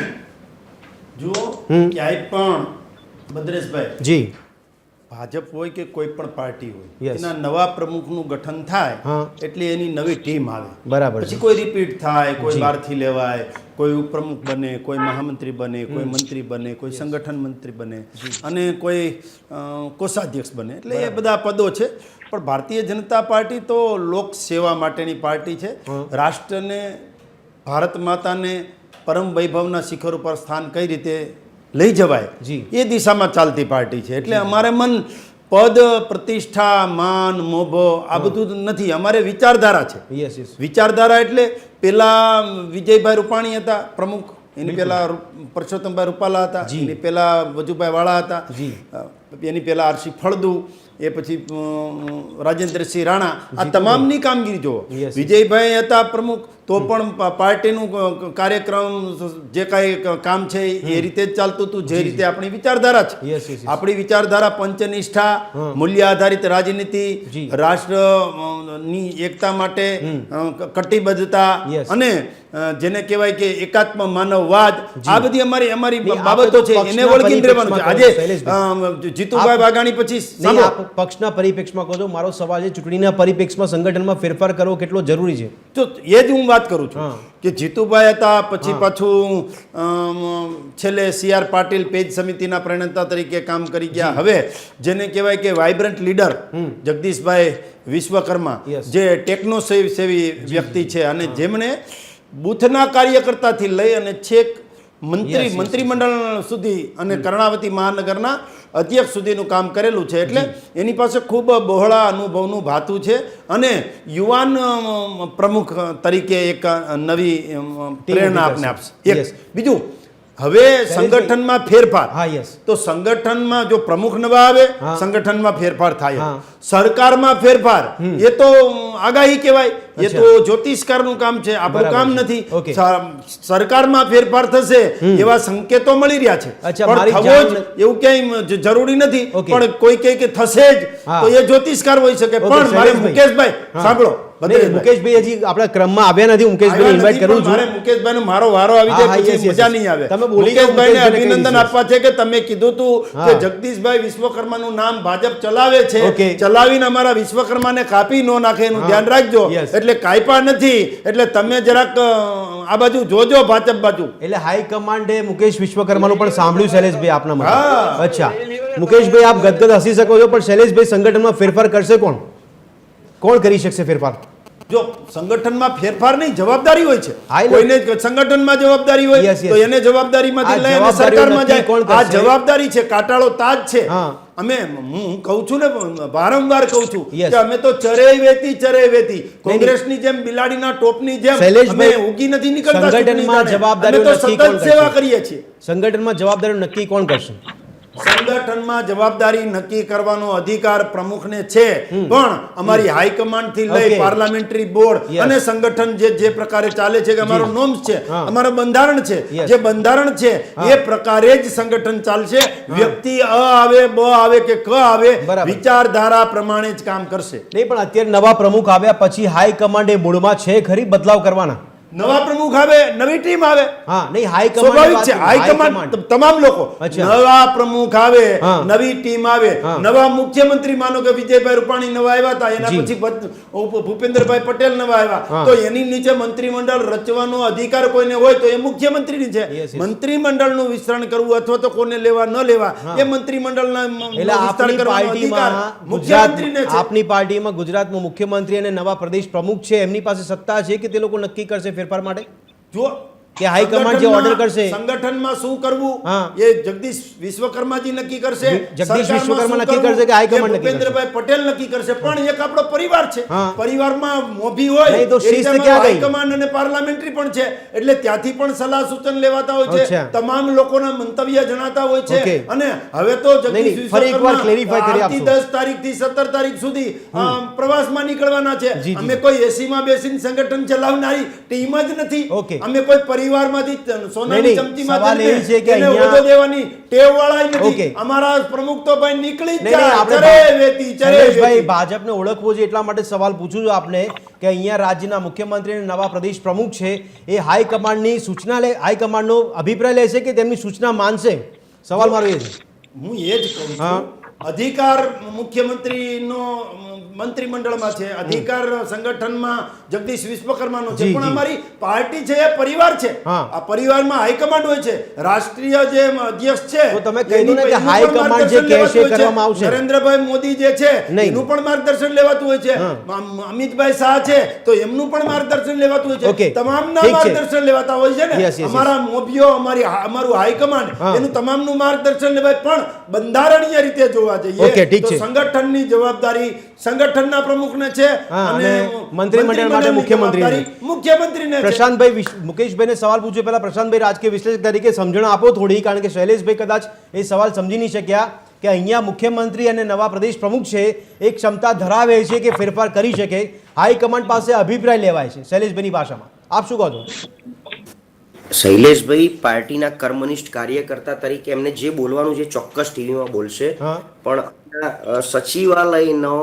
જુઓ, ક્યાંય પણ ભદ્રેશભાઈ, જી, ભાજપ હોય કે કોઈ પણ પાર્ટી હોય, એના નવા પ્રમુખનું ગઠન થાય એટલે એની નવી ટીમ આવે. બરાબર. પછી કોઈ રિપીટ થાય, કોઈ બહારથી લેવાય, કોઈ ઉપપ્રમુખ બને, કોઈ મહામંત્રી બને, કોઈ મંત્રી બને, કોઈ સંગઠન મંત્રી બને અને કોઈ કોષાધ્યક્ષ બને. એટલે એ બધા પદો છે. પણ ભારતીય જનતા પાર્ટી તો લોક સેવા માટેની પાર્ટી છે. રાષ્ટ્રને, ભારત માતાને પરમ વૈભવના શિખર ઉપર સ્થાન કઈ રીતે લઈ જવાય એ દિશામાં ચાલતી પાર્ટી છે. એટલે અમારે મન પદ, પ્રતિષ્ઠા, માન, મોભો આ બધું નથી. અમારે વિચારધારા છે. વિચારધારા એટલે પેલા વિજયભાઈ રૂપાણી હતા પ્રમુખ, એની પેલા પરસોત્તમભાઈ રૂપાલા હતા, એની પેલા વજુભાઈ વાળા હતા, એની પેલા આરસી ફળદુ, એ પછી રાજેન્દ્રસિંહ રાણા. આ તમામની કામગીરી જુઓ. વિજયભાઈ હતા પ્રમુખ તો પણ પાર્ટીનું કાર્યક્રમ જે કાંઈ કામ છે એ રીતે જ ચાલતું હતું, જે રીતે આપણી વિચારધારા છે. આપણી વિચારધારા પંચનિષ્ઠા, મૂલ્ય આધારિત રાજનીતિ, રાષ્ટ્રની એકતા માટે કટિબદ્ધતા અને જેને કહેવાય કે એકાત્મ માનવવાદ, આ બધી અમારી બાબતો છે, એને વળગીને રહેવાનું છે. આજે જીતુભાઈ વાઘાણી પછી પક્ષના પરિપ્રેક્ષમાં કહો છો, મારો સવાલ છે ચૂંટણીના પરિપ્રેક્ષમાં સંગઠનમાં ફેરફાર કરવો કેટલો જરૂરી છે? તો એ જ હું વાત કરું છું કે જીતુભાઈ હતા, પછી પાછું છેલ્લે CR પાટીલ પેજ સમિતિના પ્રણેતા તરીકે કામ કરી ગયા. હવે જેને કહેવાય કે વાઇબ્રન્ટ લીડર જગદીશભાઈ વિશ્વકર્મા, જે ટેકનો સેવી વ્યક્તિ છે અને જેમણે બૂથના કાર્યકર્તાથી લઈ અને છેક મંત્રીમંડળ સુધી અને કર્ણાવતી મહાનગરના અધ્યક્ષ સુધીનું કામ કરેલું છે. એટલે એની પાસે ખૂબ બહોળા અનુભવનું ભાતું છે અને યુવાન પ્રમુખ તરીકે એક નવી પ્રેરણા આપને આપશે. એક બીજું, હવે સંગઠનમાં ફેરફાર, તો સંગઠનમાં જો પ્રમુખ નવા આવે સંગઠનમાં ફેરફાર થાય. સરકારમાં ફેરફાર એ તો આગાહી કહેવાય, એ તો જ્યોતિષકારનું કામ છે, આપણું કામ નથી. સરકારમાં ફેરફાર થશે એવા સંકેતો મળી રહ્યા છે, પણ થવો જ એવું ક્યાંય જરૂરી નથી. પણ કોઈ કહે કે થશે જ તો એ જ્યોતિષકાર હોઈ શકે. પણ મારે મુકેશભાઈ સાંભળો, મુકેશભાઈ હજી આપણા ક્રમમાં આવ્યા નથી. મુકેશભાઈ ઇન્વાઇટ કરું છું. મારે મુકેશભાઈ મારો વારો આવી જાય પછી મજા નહીં આવે. મુકેશભાઈને અભિનંદન આપવા છે કે તમે કીધું તું કે જગદીશભાઈ વિશ્વકર્માનું નામ ભાજપ ચલાવે છે, ચલાવીને અમારા વિશ્વકર્માને કાપી ન નાખે એનું ધ્યાન રાખજો. એટલે કાપ્યા નથી, એટલે તમે જરાક આ બાજુ જોજો, ભાજપ બાજુ. એટલે હાઈકમાન્ડે મુકેશ વિશ્વકર્માનું પણ સાંભળ્યું શૈલેષભાઈ આપના મતે? અચ્છા મુકેશભાઈ, આપ ગદગદ હસી શકો છો, પણ શૈલેષભાઈ સંગઠનમાં ફેરફાર કરશે કોણ? કોણ કરી શકશે ફેરફાર? જો સંગઠનમાં ફેરફાર નહીં, જવાબદારી હોય છે. કોઈને સંગઠનમાં જવાબદારી હોય તો એને જવાબદારીમાંથી લઈ અને સરકારમાં જાય. આ જવાબદારી છે, કાટાળો તાજ છે. હું કહું છું ને, વારંવાર કહું છું કે અમે તો ચરે વેતી કોંગ્રેસની જેમ બિલાડીના ટોપની જેમ અમે ઉગી નથી નીકળતા. સંગઠનમાં જવાબદારી સતત સેવા કરીએ છીએ. સંગઠનમાં જવાબદારી નક્કી કોણ કરશે? સંગઠનમાં જવાબદારી નક્કી કરવાનો અધિકાર પ્રમુખને છે, પણ અમારી હાઈકમાન્ડ થી લઈ પાર્લામેન્ટરી બોર્ડ અને સંગઠન જે પ્રકારે ચાલે છે કે અમારો નોર્મ્સ છે, અમારો બંધારણ છે, જે બંધારણ છે એ પ્રકારે જ સંગઠન ચાલશે. વ્યક્તિ અ આવે, બ આવે કે ક આવે, વિચારધારા પ્રમાણે જ કામ કરશે. નહીં, પણ અત્યારે નવા પ્રમુખ આવ્યા પછી હાઈકમાન્ડ એ મૂળમાં છે ખરી બદલાવ કરવાના? નવા પ્રમુખ આવે, નવી ટીમ આવે. હા, નહીં, હાઈકમાન્ડ સ્વાભાવિક છે. હાઈકમાન્ડ તમામ લોકો, નવા પ્રમુખ આવે, નવી ટીમ આવે, નવા મુખ્યમંત્રી, માનો કે વિજયભાઈ રૂપાણી નવા આવ્યા હતા, એના પછી ભૂપેન્દ્રભાઈ પટેલ નવા આવ્યા, તો એની નીચે મંત્રીમંડળ રચવાનો અધિકાર કોઈને હોય તો એ મુખ્યમંત્રીની છે. મંત્રીમંડળનું વિસ્તરણ કરવું અથવા તો કોને લેવા ન લેવા એ મંત્રીમંડળના વિસ્તાર કરવાનો અધિકાર મુખ્યમંત્રીને છે. આપની પાર્ટીમાં ગુજરાતમાં મુખ્યમંત્રી અને નવા પ્રદેશ પ્રમુખ છે, એમની પાસે સત્તા છે કે તે લોકો નક્કી કરશે ફેરફાર માટે? જો કે હાઈકમાન્ડ જે ઓર્ડર કરશે, સંગઠનમાં શું કરવું એ જગદીશ વિશ્વકર્માજી નક્કી કરશે, જગદીશ વિશ્વકર્મા નક્કી કરશે કે હાઈકમાન્ડ નક્કી કરશે? ભૂપેન્દ્રભાઈ પટેલ નક્કી કરશે. પણ એક આપણો પરિવાર છે, પરિવારમાં મોભી હોય નહીં તો શિસ્ત ક્યાં ગઈ? હાઈકમાન્ડ અને પાર્લામેન્ટરી પણ છે, એટલે ત્યાંથી પણ સલાહ સૂચન લેવાતા હોય છે, તમામ લોકોના મંતવ્ય જણાતા હોય છે. અને હવે તો જગદીશ વિશ્વકર્મા 10 તારીખ થી 17 તારીખ સુધી પ્રવાસમાં નીકળવાના છે. અમે કોઈ એસી માં બેસીને સંગઠન ચલાવનારી ટીમ જ નથી. અમે કોઈ પરિવારમાંથી સોનાની ચમચીમાં એને હોદ્દો દેવાની ટેવવાળા નથી. અમારા પ્રમુખ તો ભાઈ નીકળી જ જાય. ભાજપને ઓળખવું છે એટલા માટે સવાલ પૂછું છું આપને કે અહીંયા રાજ્યના મુખ્યમંત્રી અને નવા પ્રદેશ પ્રમુખ છે એ હાઈકમાન્ડની સૂચના હાઈકમાન્ડનો અભિપ્રાય લેશે કે તેમની સૂચના માનશે? સવાલ મારો એ છે. હું એ જ કહું છું, અધિકાર મુખ્યમંત્રીનો મંત્રીમંડળમાં છે, અધિકાર સંગઠનમાં જગદીશ વિશ્વકર્માનો છે, પણ અમારી પાર્ટી છે એ પરિવાર છે. આ પરિવારમાં હાઈકમાન્ડ હોય છે, રાષ્ટ્રીય જે અધ્યક્ષ છે, તો તમે કહી દો ને કે હાઈકમાન્ડ જે કહેશે કરવામાં આવશે. નરેન્દ્રભાઈ મોદી જે છે એનું પણ માર્ગદર્શન લેવાતું હોય છે, અમિતભાઈ શાહ છે તો એમનું પણ માર્ગદર્શન લેવાતું હોય છે, તમામના માર્ગદર્શન લેવાતા હોય છે ને. અમારા મોભીઓ, અમારું હાઈકમાન્ડ, એનું તમામનું માર્ગદર્શન લેવાય, પણ બંધારણીય રીતે જોવા જઈએ તો સંગઠનની જવાબદારી સંગઠનના પ્રમુખને છે અને મંત્રીમંડળ માટે મુખ્યમંત્રીને. પ્રશાંતભાઈ, મુકેશભાઈને સવાલ પૂછ્યો, પહેલા પ્રશાંતભાઈ રાજકીય વિશ્લેષક તરીકે સમજણ આપો થોડી, કારણ કે શૈલેષભાઈ કદાચ એ સવાલ સમજી નહીં શક્યા કે અહીંયા મુખ્યમંત્રી અને નવા પ્રદેશ પ્રમુખ છે એ ક્ષમતા ધરાવે છે કે ફેરફાર કરી શકે, હાઈકમાન્ડ પાસે અભિપ્રાય લેવાય છે. શૈલેષભાઈની ભાષામાં આપ શું કહો છો? શૈલેષભાઈ પાર્ટીના કર્મનિષ્ઠ કાર્યકર્તા તરીકે એમને જે બોલવાનું છે ચોક્કસ ટીવીમાં બોલશે, પણ સચિવાલયનો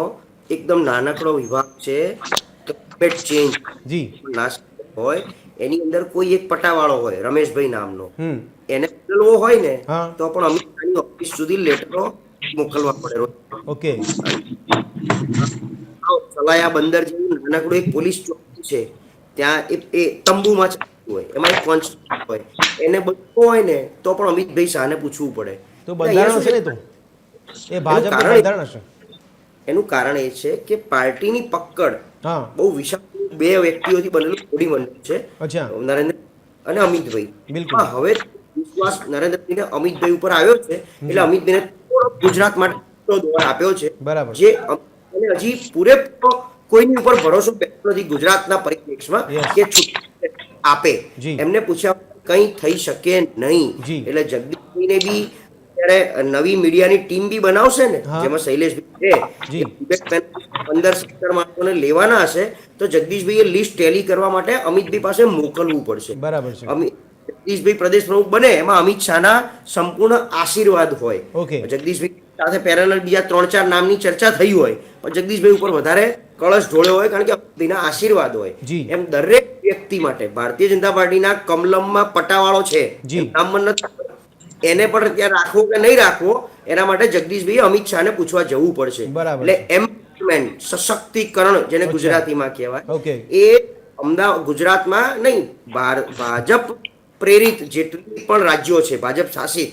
એકદમ નાનકડો વિભાગ છે, ક્લાઇમેટ ચેન્જ હોય, એની અંદર કોઈ એક પટાવાળો હોય રમેશભાઈ નામનો, એને બદલવો હોય ને તો પણ અમિત શાહની ઓફિસ સુધી લેટરો મોકલવા પડે. ઓકે, સલાયા બંદર જેવું નાનકડું એક પોલીસ ચોકી છે, ત્યાં એ તંબુમાં હોય, એમાં એક કોન્સ્ટેબલ હોય, એને બદલવો હોય ને તો પણ અમિતભાઈ શાહને પૂછવું પડે. તો બંધારણ હશે ને, તો એ ભાજપનું બંધારણ હશે. એનું કારણ એ છે કે પાર્ટીની પકડ બહુ વિશાળ, બે વ્યક્તિઓથી બનેલું મોટી મંડળ છે, નરેન્દ્ર અને અમિતભાઈ. હવે વિશ્વાસ નરેન્દ્રભાઈને અમિતભાઈ ઉપર આવ્યો છે, એટલે અમિતભાઈને ગુજરાત માટે દોર આપ્યો છે, જે હજી પૂરેપૂરો કોઈની ઉપર ભરોસો બેઠો નથી ગુજરાતના પરિપ્રેક્ષમાં કે આપે. એમને પૂછ્યા કઈ થઈ શકે નહીં, એટલે જગદીશભાઈને બી નવી મીડિયાની ટીમ બી બનાવશે ને, જેમાં શૈલેષભાઈ છે, 15-17 માણસોને લેવાના હશે, તો જગદીશભાઈએ લિસ્ટ ટેલી કરવા માટે અમિતભાઈ પાસે મોકલવું પડશે. બરાબર છે. જગદીશભાઈ પ્રદેશ પ્રમુખ બને એમાં અમિત શાહના સંપૂર્ણ આશીર્વાદ હોય. જગદીશભાઈ સાથે પેરેલલ બીજા 3-4 નામની ચર્ચા થઈ હોય, પણ જગદીશભાઈ ઉપર વધારે કળશ ઢોળ્યો હોય, કારણ કે અમિતભાઈના આશીર્વાદ હોય. એમ દરેક વ્યક્તિ માટે ભારતીય જનતા પાર્ટીના કમલમમાં પટાવાળો છે, એને પણ ત્યાં રાખવો કે નહીં રાખવો, એના માટે જગદીશભાઈ અમિત શાહને પૂછવા જવું પડશે. એટલે એમ્પાવરમેન્ટ, સશક્તિકરણ જેને ગુજરાતીમાં કહેવાય, એ અમદાવાદ ગુજરાતમાં નહીં, ભાજપ પ્રેરિત જેટલી પણ રાજ્યો છે ભાજપ શાસિત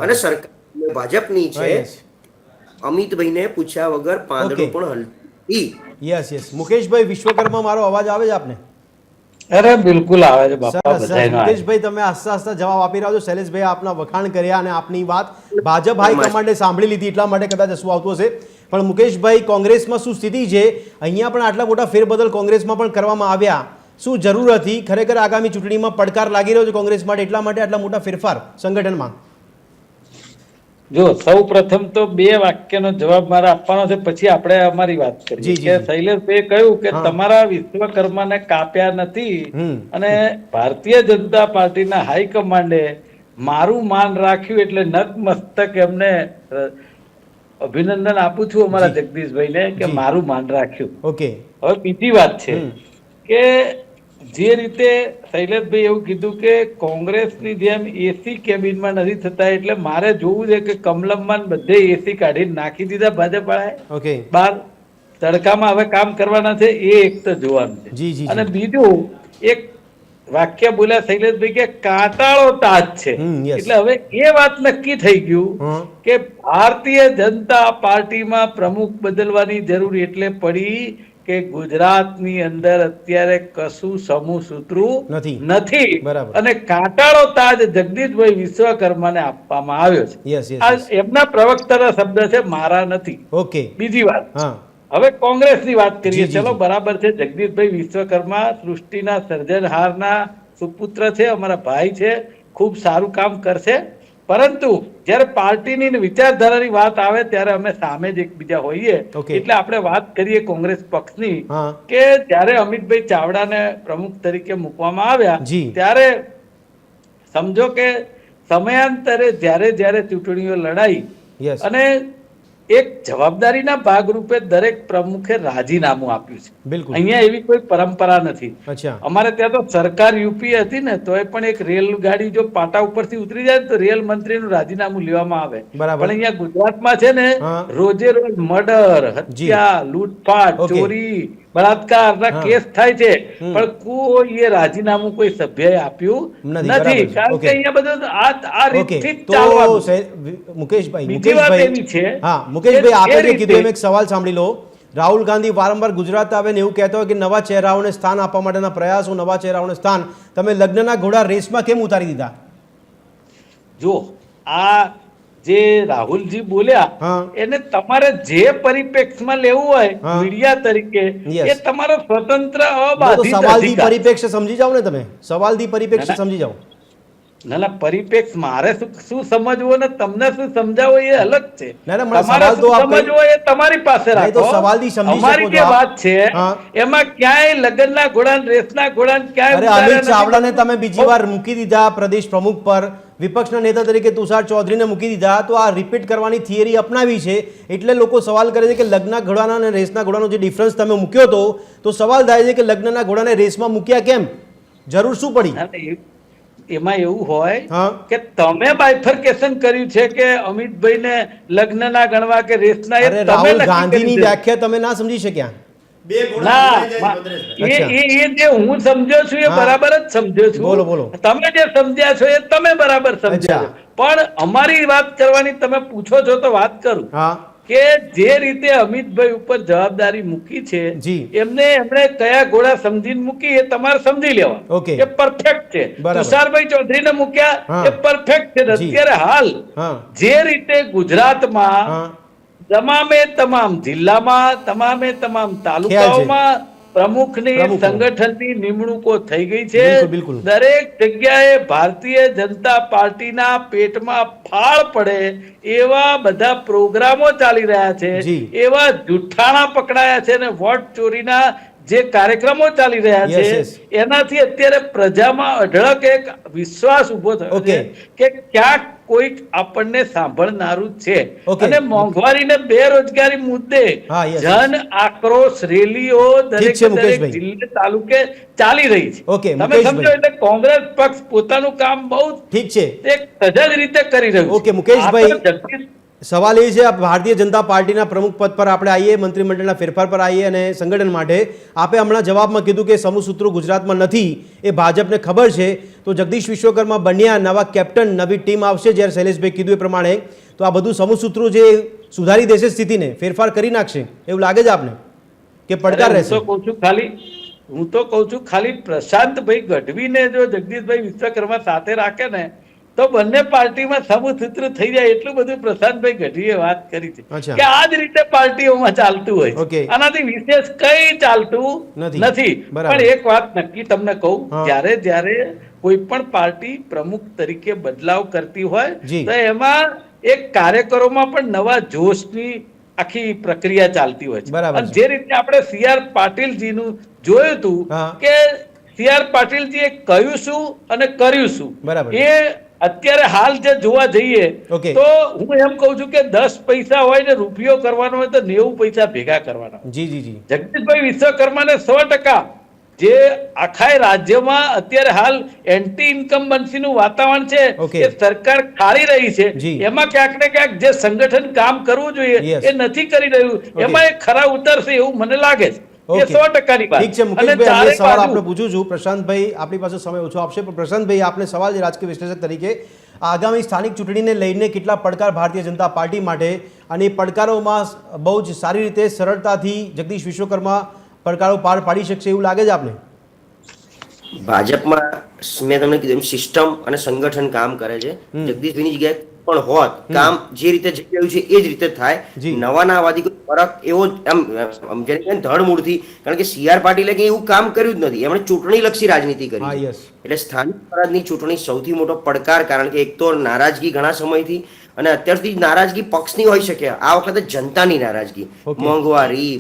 અને સરકાર ભાજપની છે, અમિતભાઈને પૂછ્યા વગર પાંદડું પણ હલતી. Yes yes. મુકેશભાઈ વિશ્વકર્મા, મારો અવાજ આવે છે આપને? અરે બિલકુલ આવે છે બાપા. મુકેશભાઈ, તમે આસ્તા આસ્તા જવાબ આપી રહ્યા છો. શૈલેષભાઈ આપના વખાણ કર્યા અને આપની વાત ભાજપ હાઈકમાન્ડે સાંભળી લીધી, એટલા માટે કદાચ હસવું આવતું હશે. પણ મુકેશભાઈ, કોંગ્રેસમાં શું સ્થિતિ છે? અહીંયા પણ આટલા મોટા ફેરબદલ કોંગ્રેસમાં પણ કરવામાં આવ્યા, શું જરૂર હતી? ખરેખર આગામી ચૂંટણીમાં પડકાર લાગી રહ્યો છે કોંગ્રેસ માટે, એટલા માટે આટલા મોટા ફેરફાર સંગઠનમાં? જો સૌ પ્રથમ તો 2 વાક્યનો જવાબ મારે આપવાનો છે, પછી આપણે અમારી વાત કરીએ કે શૈલેષભાઈએ કહ્યું કે તમારા વિશ્વકર્માને કાપ્યા નથી અને ભારતીય જનતા પાર્ટીના હાઈકમાન્ડે મારું માન રાખ્યું એટલે નતમસ્તક એમને અભિનંદન આપું છું અમારા જગદીશભાઈને કે મારું માન રાખ્યું. ઓકે, હવે બીજી વાત છે કે જે રીતે શૈલેષભાઈ એવું કીધું કે કોંગ્રેસની જેમ એસી કેબિનમાં નથી થતા, એટલે મારે જોવું છે કે કમલમમાં બધે એસી કાઢીને નાખી દીધા ભાજપ વાળાએ. ઓકે, બાર તડકામાં હવે કામ કરવાના છે, એ એક તો જોવાનું છે. અને બીજું એક વાક્ય બોલ્યા શૈલેષભાઈ કે કાંટાળો તાજ છે, એટલે હવે એ વાત નક્કી થઈ ગયું કે ભારતીય જનતા પાર્ટીમાં પ્રમુખ બદલવાની જરૂર એટલે પડી કે ગુજરાતની અંદર અત્યારે કશું સમૂહ સૂત્રું નથી અને કાંટાળો તાજ જગદીશભાઈ વિશ્વકર્માને આપવામાં આવ્યો છે. આ એમના પ્રવક્તાના શબ્દ છે, મારા નથી. ઓકે, બીજી વાત, હવે કોંગ્રેસની વાત કરીએ. ચલો બરાબર છે, જગદીશભાઈ વિશ્વકર્મા સૃષ્ટિના સર્જનહારના સુપુત્ર છે, અમારા ભાઈ છે, ખૂબ સારું કામ કરશે. પરંતુ જયારે પાર્ટીની વિચારધારાની વાત આવે ત્યારે અમે સામે જ એકબીજા હોઈએ, એટલે આપણે વાત કરીએ કોંગ્રેસ પક્ષની કે જયારે અમિતભાઈ ચાવડાને પ્રમુખ તરીકે મૂકવામાં આવ્યા ત્યારે સમજો કે સમયાંતરે જયારે જયારે ચૂંટણીઓ લડાઈ અને એક જવાબદારીના ભાગરૂપે દરેક પ્રમુખે રાજીનામું આપ્યું છે. અહીંયા એવી કોઈ પરંપરા નથી. અમારે ત્યાં તો સરકાર યુપી હતી ને તોય પણ એક રેલગાડી જો પાટા ઉપરથી ઉતરી જાય તો રેલ મંત્રીનું રાજીનામું લેવામાં આવે. પણ અહીંયા ગુજરાતમાં છે ને રોજે રોજ મર્ડર, હત્યા, લૂંટફાટ, ચોરી, બળાત્કારના કેસ થાય છે, પણ કોઈ રાજીનામું કોઈ સભ્યએ આપ્યું નથી, કારણ કે અહીંયા બધું આ રીતથી ચાલવાનું છે. મુકેશભાઈ, આપે જે કીધું એમ એક સવાલ સાંભળી લો. રાહુલ ગાંધી વારંવાર ગુજરાત આવે ને એવું કહેતો હોય કે નવા ચહેરાઓને સ્થાન આપવા માટેના પ્રયાસો, નવા ચહેરાઓને સ્થાન, તમે લગ્નના ઘોડા રેસમાં કેમ ઉતારી દીધા? જો આ જે રાહુલજી બોલ્યા એને તમારે જે પરિપ્રેક્ષમાં લેવું હોય મીડિયા તરીકે એ તમારો સ્વતંત્ર અબાધિત સવાલથી પરિપ્રેક્ષ સમજી જાઓ ને, તમે સવાલથી પરિપ્રેક્ષ સમજી જાઓ. ના પરિપ્રેક્ષ મારે શું સમજવો ને તમને શું સમજાવો એ અલગ છે. તમારે શું સમજવો એ તમારી પાસે રાખો. અમારી જે વાત છે એમાં ક્યાંય લગ્નના ઘોડા, રેસના ઘોડા ક્યાંય અમિત ચાવડાને તમે બીજી વાર મૂકી દીધા પ્રદેશ પ્રમુખ પર, વિપક્ષના નેતા તરીકે તુષાર ચૌધરીને મૂકી દીધા, તો આ રિપીટ કરવાની થિયરી અપનાવી છે. એટલે લોકો સવાલ કરે છે કે લગ્નના ઘોડાના અને રેસના ઘોડાનો જે ડિફરન્સ તમે મૂક્યો હતો, તો સવાલ થાય છે કે લગ્નના ઘોડાને રેસમાં મૂક્યા કેમ? જરૂર શું પડી? એમાં એવું હોય કે તમે બાયફર્કેશન કર્યું છે કે અમિતભાઈને લગ્નના ગણવા કે રેસના, રાહુલ ગાંધીની વ્યાખ્યા તમે ના સમજી શક્યા. એ જે હું સમજ્યો છું એ બરાબર જ સમજ્યો છું. બોલો બોલો, તમે જે સમજ્યા છો એ તમે બરાબર સમજ્યા, પણ અમારી વાત કરવાની તમે પૂછો છો તો વાત કરું કે જે રીતે અમિતભાઈ ઉપર જવાબદારી મૂકી છે એમને એમણે કયા ઘોડા સમજીને મૂકી એ તમારે સમજી લેવા કે પરફેક્ટ છે. તુષારભાઈ ચૌધરીને મૂક્યા એ પરફેક્ટ છે. અત્યારે હાલ જે રીતે ગુજરાતમાં તમામ જિલ્લામાં, તમામ તાલુકાઓમાં પ્રમુખની સંગઠનની નિમણૂકો થઈ ગઈ છે. દરેક જગ્યાએ ભારતીય જનતા પાર્ટીના પેટમાં ફાળ પડે એવા બધા પ્રોગ્રામો ચાલી રહ્યા છે, એવા જુઠ્ઠાણા પકડાયા છે અને વોટ ચોરીના જે કાર્યક્રમો ચાલી રહ્યા છે એનાથી અત્યારે પ્રજામાં અઢળક એક વિશ્વાસ ઉભો થયો છે કે ક્યાંક કોઈક આપણને સાંભળનારું છે. અને મોંઘવારી ને બેરોજગારી મુદ્દે જન આક્રોશ રેલીઓ દરેક જિલ્લે તાલુકે ચાલી રહી છે. તમે સમજો એટલે કોંગ્રેસ પક્ષ પોતાનું કામ બહુ ઠીક છે એક સજગ રીતે કરી રહ્યું છે. ઓકે મુકેશભાઈ, સવાલ એ છે ભારતીય જનતા પાર્ટીના પ્રમુખ પદ પર આપણે આવીએ, મંત્રીમંડળના ફેરફાર પર આવીએ અને સંગઠન માટે આપે હમણાં જવાબમાં કીધું કે સમૂહ સૂત્રો ગુજરાતમાં નથી, એ ભાજપને ખબર છે. તો જગદીશ વિશ્વકર્મા બન્યા, નવા કેપ્ટન, નવી ટીમ આવશે, જ્યારે શૈલેષભાઈ કીધું એ પ્રમાણે, તો આ બધું સમૂહ સૂત્રો જે સુધારી દેશે સ્થિતિને, ફેરફાર કરી નાખશે એવું લાગે છે આપને કે પડકાર રહેશે? હું તો કહું છું ખાલી પ્રશાંતભાઈ ગઢવીને જો જગદીશભાઈ વિશ્વકર્મા સાથે રાખે ને તો બંને પાર્ટીમાં સમૂહ સૂત્ર થઈ જાય, એટલું બધું પ્રશાંતભાઈ ગઢવીએ વાત કરી છે કે આ જ રીતે પાર્ટીઓમાં ચાલતું હોય છે. આનાથી વિશેષ કઈ ચાલતું નથી. પણ એક વાત નક્કી તમને કહું, જ્યારે કોઈ પણ પાર્ટી પ્રમુખ તરીકે બદલાવ કરતી હોય તો એમાં એક કાર્યકરોમાં પણ નવા જોશની આખી પ્રક્રિયા ચાલતી હોય છે. અને જે રીતે આપણે CR પાટીલજીનું જોયું હતું કે CR પાટીલજીએ કહ્યું શું અને કર્યું શું, એ અત્યારે હાલ જે જોવા જઈએ તો હું એમ કહું છું કે 10 પૈસા હોય ને રૂપિયો કરવાનો હોય તો 90 પૈસા ભેગા કરવાના. જગદીશભાઈ વિશ્વકર્માને 100% જે આખા રાજ્યમાં અત્યારે હાલ એન્ટી ઇન્કમ્બન્સી નું વાતાવરણ છે, એ સરકાર ખાળી રહી છે, એમાં ક્યાંક ને ક્યાંક જે સંગઠન કામ કરવું જોઈએ એ નથી કરી રહ્યું, એમાં એક ખરા ઉતરશે એવું મને લાગે છે. પ્રશાંતભાઈ, આપણી પાસે સમય ઓછો આપશે, પણ પ્રશાંતભાઈ, આપને સવાલ છે રાજકીય વિશ્લેષક તરીકે, આગામી સ્થાનિક ચૂંટણીને લઈને કેટલા પડકાર ભારતીય જનતા પાર્ટી માટે, અને એ પડકારોમાં બહુ જ સારી રીતે સરળતાથી જગદીશ વિશ્વકર્મા પડકારો પાર પાડી શકશે એવું લાગે છે આપને? ભાજપમાં મેં તમને કીધું સિસ્ટમ અને સંગઠન કામ કરે છે. જગદીશભાઈની જગ્યાએ પણ હોત કામ જે રીતે જઈ રહ્યું છે એ જ રીતે થાય. નવા વાદી કોઈ ફરક એવો ધડમૂળથી, કારણ કે CR પાટીલે કે એવું કામ કર્યું જ નથી, એમણે ચૂંટણી લક્ષી રાજનીતિ કરી. એટલે સ્થાનિક સ્વરાજની ચૂંટણી સૌથી મોટો પડકાર, કારણ કે એક તો નારાજગી ઘણા સમયથી, અને અત્યારથી નારાજગી પક્ષની હોઈ શકે, આ વખતે જનતાની નારાજગી, મોંઘવારી,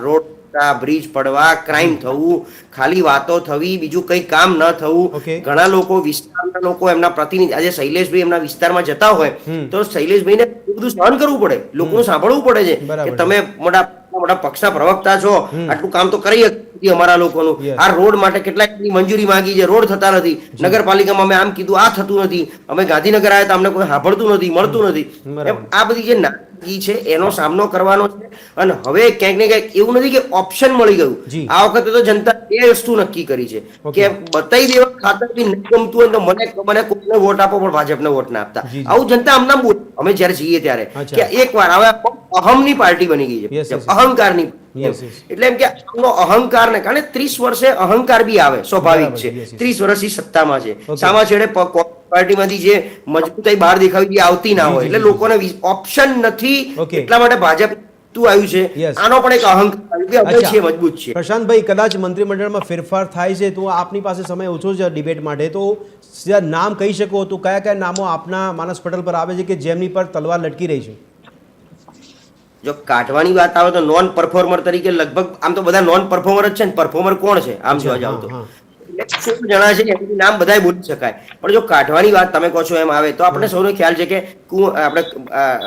રોડ, બ્રિજ પડવા, ક્રાઇમ થવું, ખાલી વાતો થવી, બીજું કઈ કામ ન થવું. ઘણા લોકો, વિસ્તારના લોકો, એમના પ્રતિનિધિ, આજે શૈલેષભાઈ એમના વિસ્તારમાં જતા હોય તો શૈલેષભાઈને બધું સહન કરવું પડે, લોકોનું સાંભળવું પડે છે કે તમે મોટા પક્ષના પ્રવક્તા છો, આટલું કામ તો કરી શકીએ અમારા લોકોનું. આ રોડ માટે કેટલાય મંજૂરી માંગી છે, રોડ થતા નથી. નગરપાલિકામાં અમે આમ કીધું, આ થતું નથી. અમે ગાંધીનગર આવ્યા તો અમને કોઈ સાંભળતું નથી, મળતું નથી. આ બધી જે નારાજગી છે એનો સામનો કરવાનો છે. અને હવે ક્યાંક ને ક્યાંક એવું નથી કે ઓપ્શન મળી ગયું. આ વખતે તો જનતા એ વસ્તુ નક્કી કરી છે કે બતાવી દેવા ખાતરથી નહીં ગમતું હોય તો મને કોઈને વોટ આપો પણ ભાજપને વોટ ના આપતા. આવું જનતા આમના બોલે અમે જયારે જઈએ ત્યારે કે એકવાર હવે અહમની પાર્ટી બની ગઈ છે, અહંકારની. એટલે એમ કે આમનો અહંકાર ને કારણે 30 વર્ષે અહંકાર બી આવે, સ્વાભાવિક છે. 30 વર્ષથી સત્તામાં છે, સામા છેડે પાર્ટીમાંથી જે મજબૂતાઈ બહાર દેખાવી આવતી ના હોય, એટલે લોકોને ઓપ્શન નથી, એટલા માટે ભાજપ આવ્યું છે. આનો પણ એક અહંકાર છે, મજબૂત છે. પ્રશાંતભાઈ, કદાચ મંત્રીમંડળમાં ફેરફાર થાય છે તો આપની પાસે સમય ઓછો છે ડિબેટ માટે, તો નામ કહી શકો તો કયા કયા નામો આપના માનસ પટલ પર આવે છે કે જેમની પર તલવાર લટકી રહી છે? જો કાઢવાની વાત આવે તો નોન પરફોર્મર તરીકે લગભગ આમ તો બધા નોન પરફોર્મર જ છે ને. પરફોર્મર કોણ છે આમ જોવા જાવ તો 16 જણા છે, એમનું નામ બધા બોલી શકાય. પણ જો કાઢવાની વાત તમે કહો છો એમ આવે તો આપણે સૌને ખ્યાલ છે કે આપણે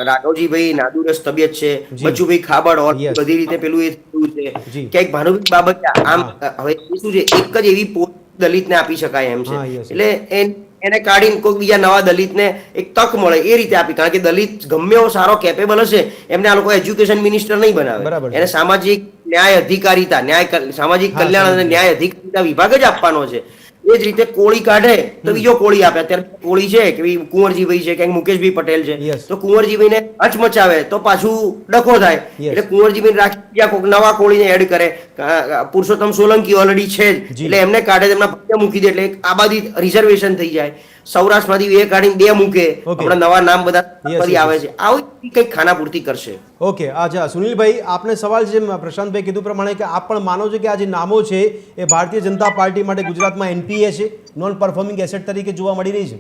રાઘવજીભાઈ નાદુરસ્ત તબિયત છે, બચુભાઈ ખાબડ બધી રીતે પેલું એ થયું છે, ક્યાંક ભાનુભાઈ બાબત. આમ હવે શું છે, એક જ એવી પોસ્ટ દલિતને આપી શકાય એમ છે, એટલે એને કાઢીને કોઈ બીજા નવા દલિતને એક તક મળે એ રીતે આપી. કારણ કે દલિત ગમે એવો સારો કેપેબલ હશે એમને આ લોકો એજ્યુકેશન મિનિસ્ટર નહીં બનાવે, એને સામાજિક ન્યાય અધિકારીતા, સામાજિક કલ્યાણ અને ન્યાય અધિકારીતા વિભાગ જ આપવાનો છે. એ જ રીતે કોળી કાઢે તો બીજો કોળી આપે. અત્યારે કોળી છે કે કુંવરજીભાઈ છે કે મુકેશભાઈ પટેલ છે, તો કુંવરજીભાઈને હચમચાવે તો પાછું ડખો થાય, એટલે કુંવરજીભાઈ રાખી બીજા કોઈક નવા કોળીને એડ કરે. પુરુષોત્તમ સોલંકી ઓલરેડી છે જ, એટલે એમને કાઢે, તેમના ભાગ્ય મૂકી દે, એટલે એક આબાદી રિઝર્વેશન થઈ જાય. સૌરાષ્ટ્રમાંથી 2 કાઢીને 2 મૂકે, આપણા નવા નામ બધા આવે છે. આવી કઈક ખાનાપૂર્તિ કરશે. ઓકે, અચ્છા સુનિલભાઈ, આપને સવાલ છે, પ્રશાંતભાઈ કીધું પ્રમાણે કે આપ પણ માનો છો કે આ જે નામો છે એ ભારતીય જનતા પાર્ટી માટે ગુજરાતમાં NPA છે, નોન પરફોર્મિંગ એસેટ તરીકે જોવા મળી રહી છે?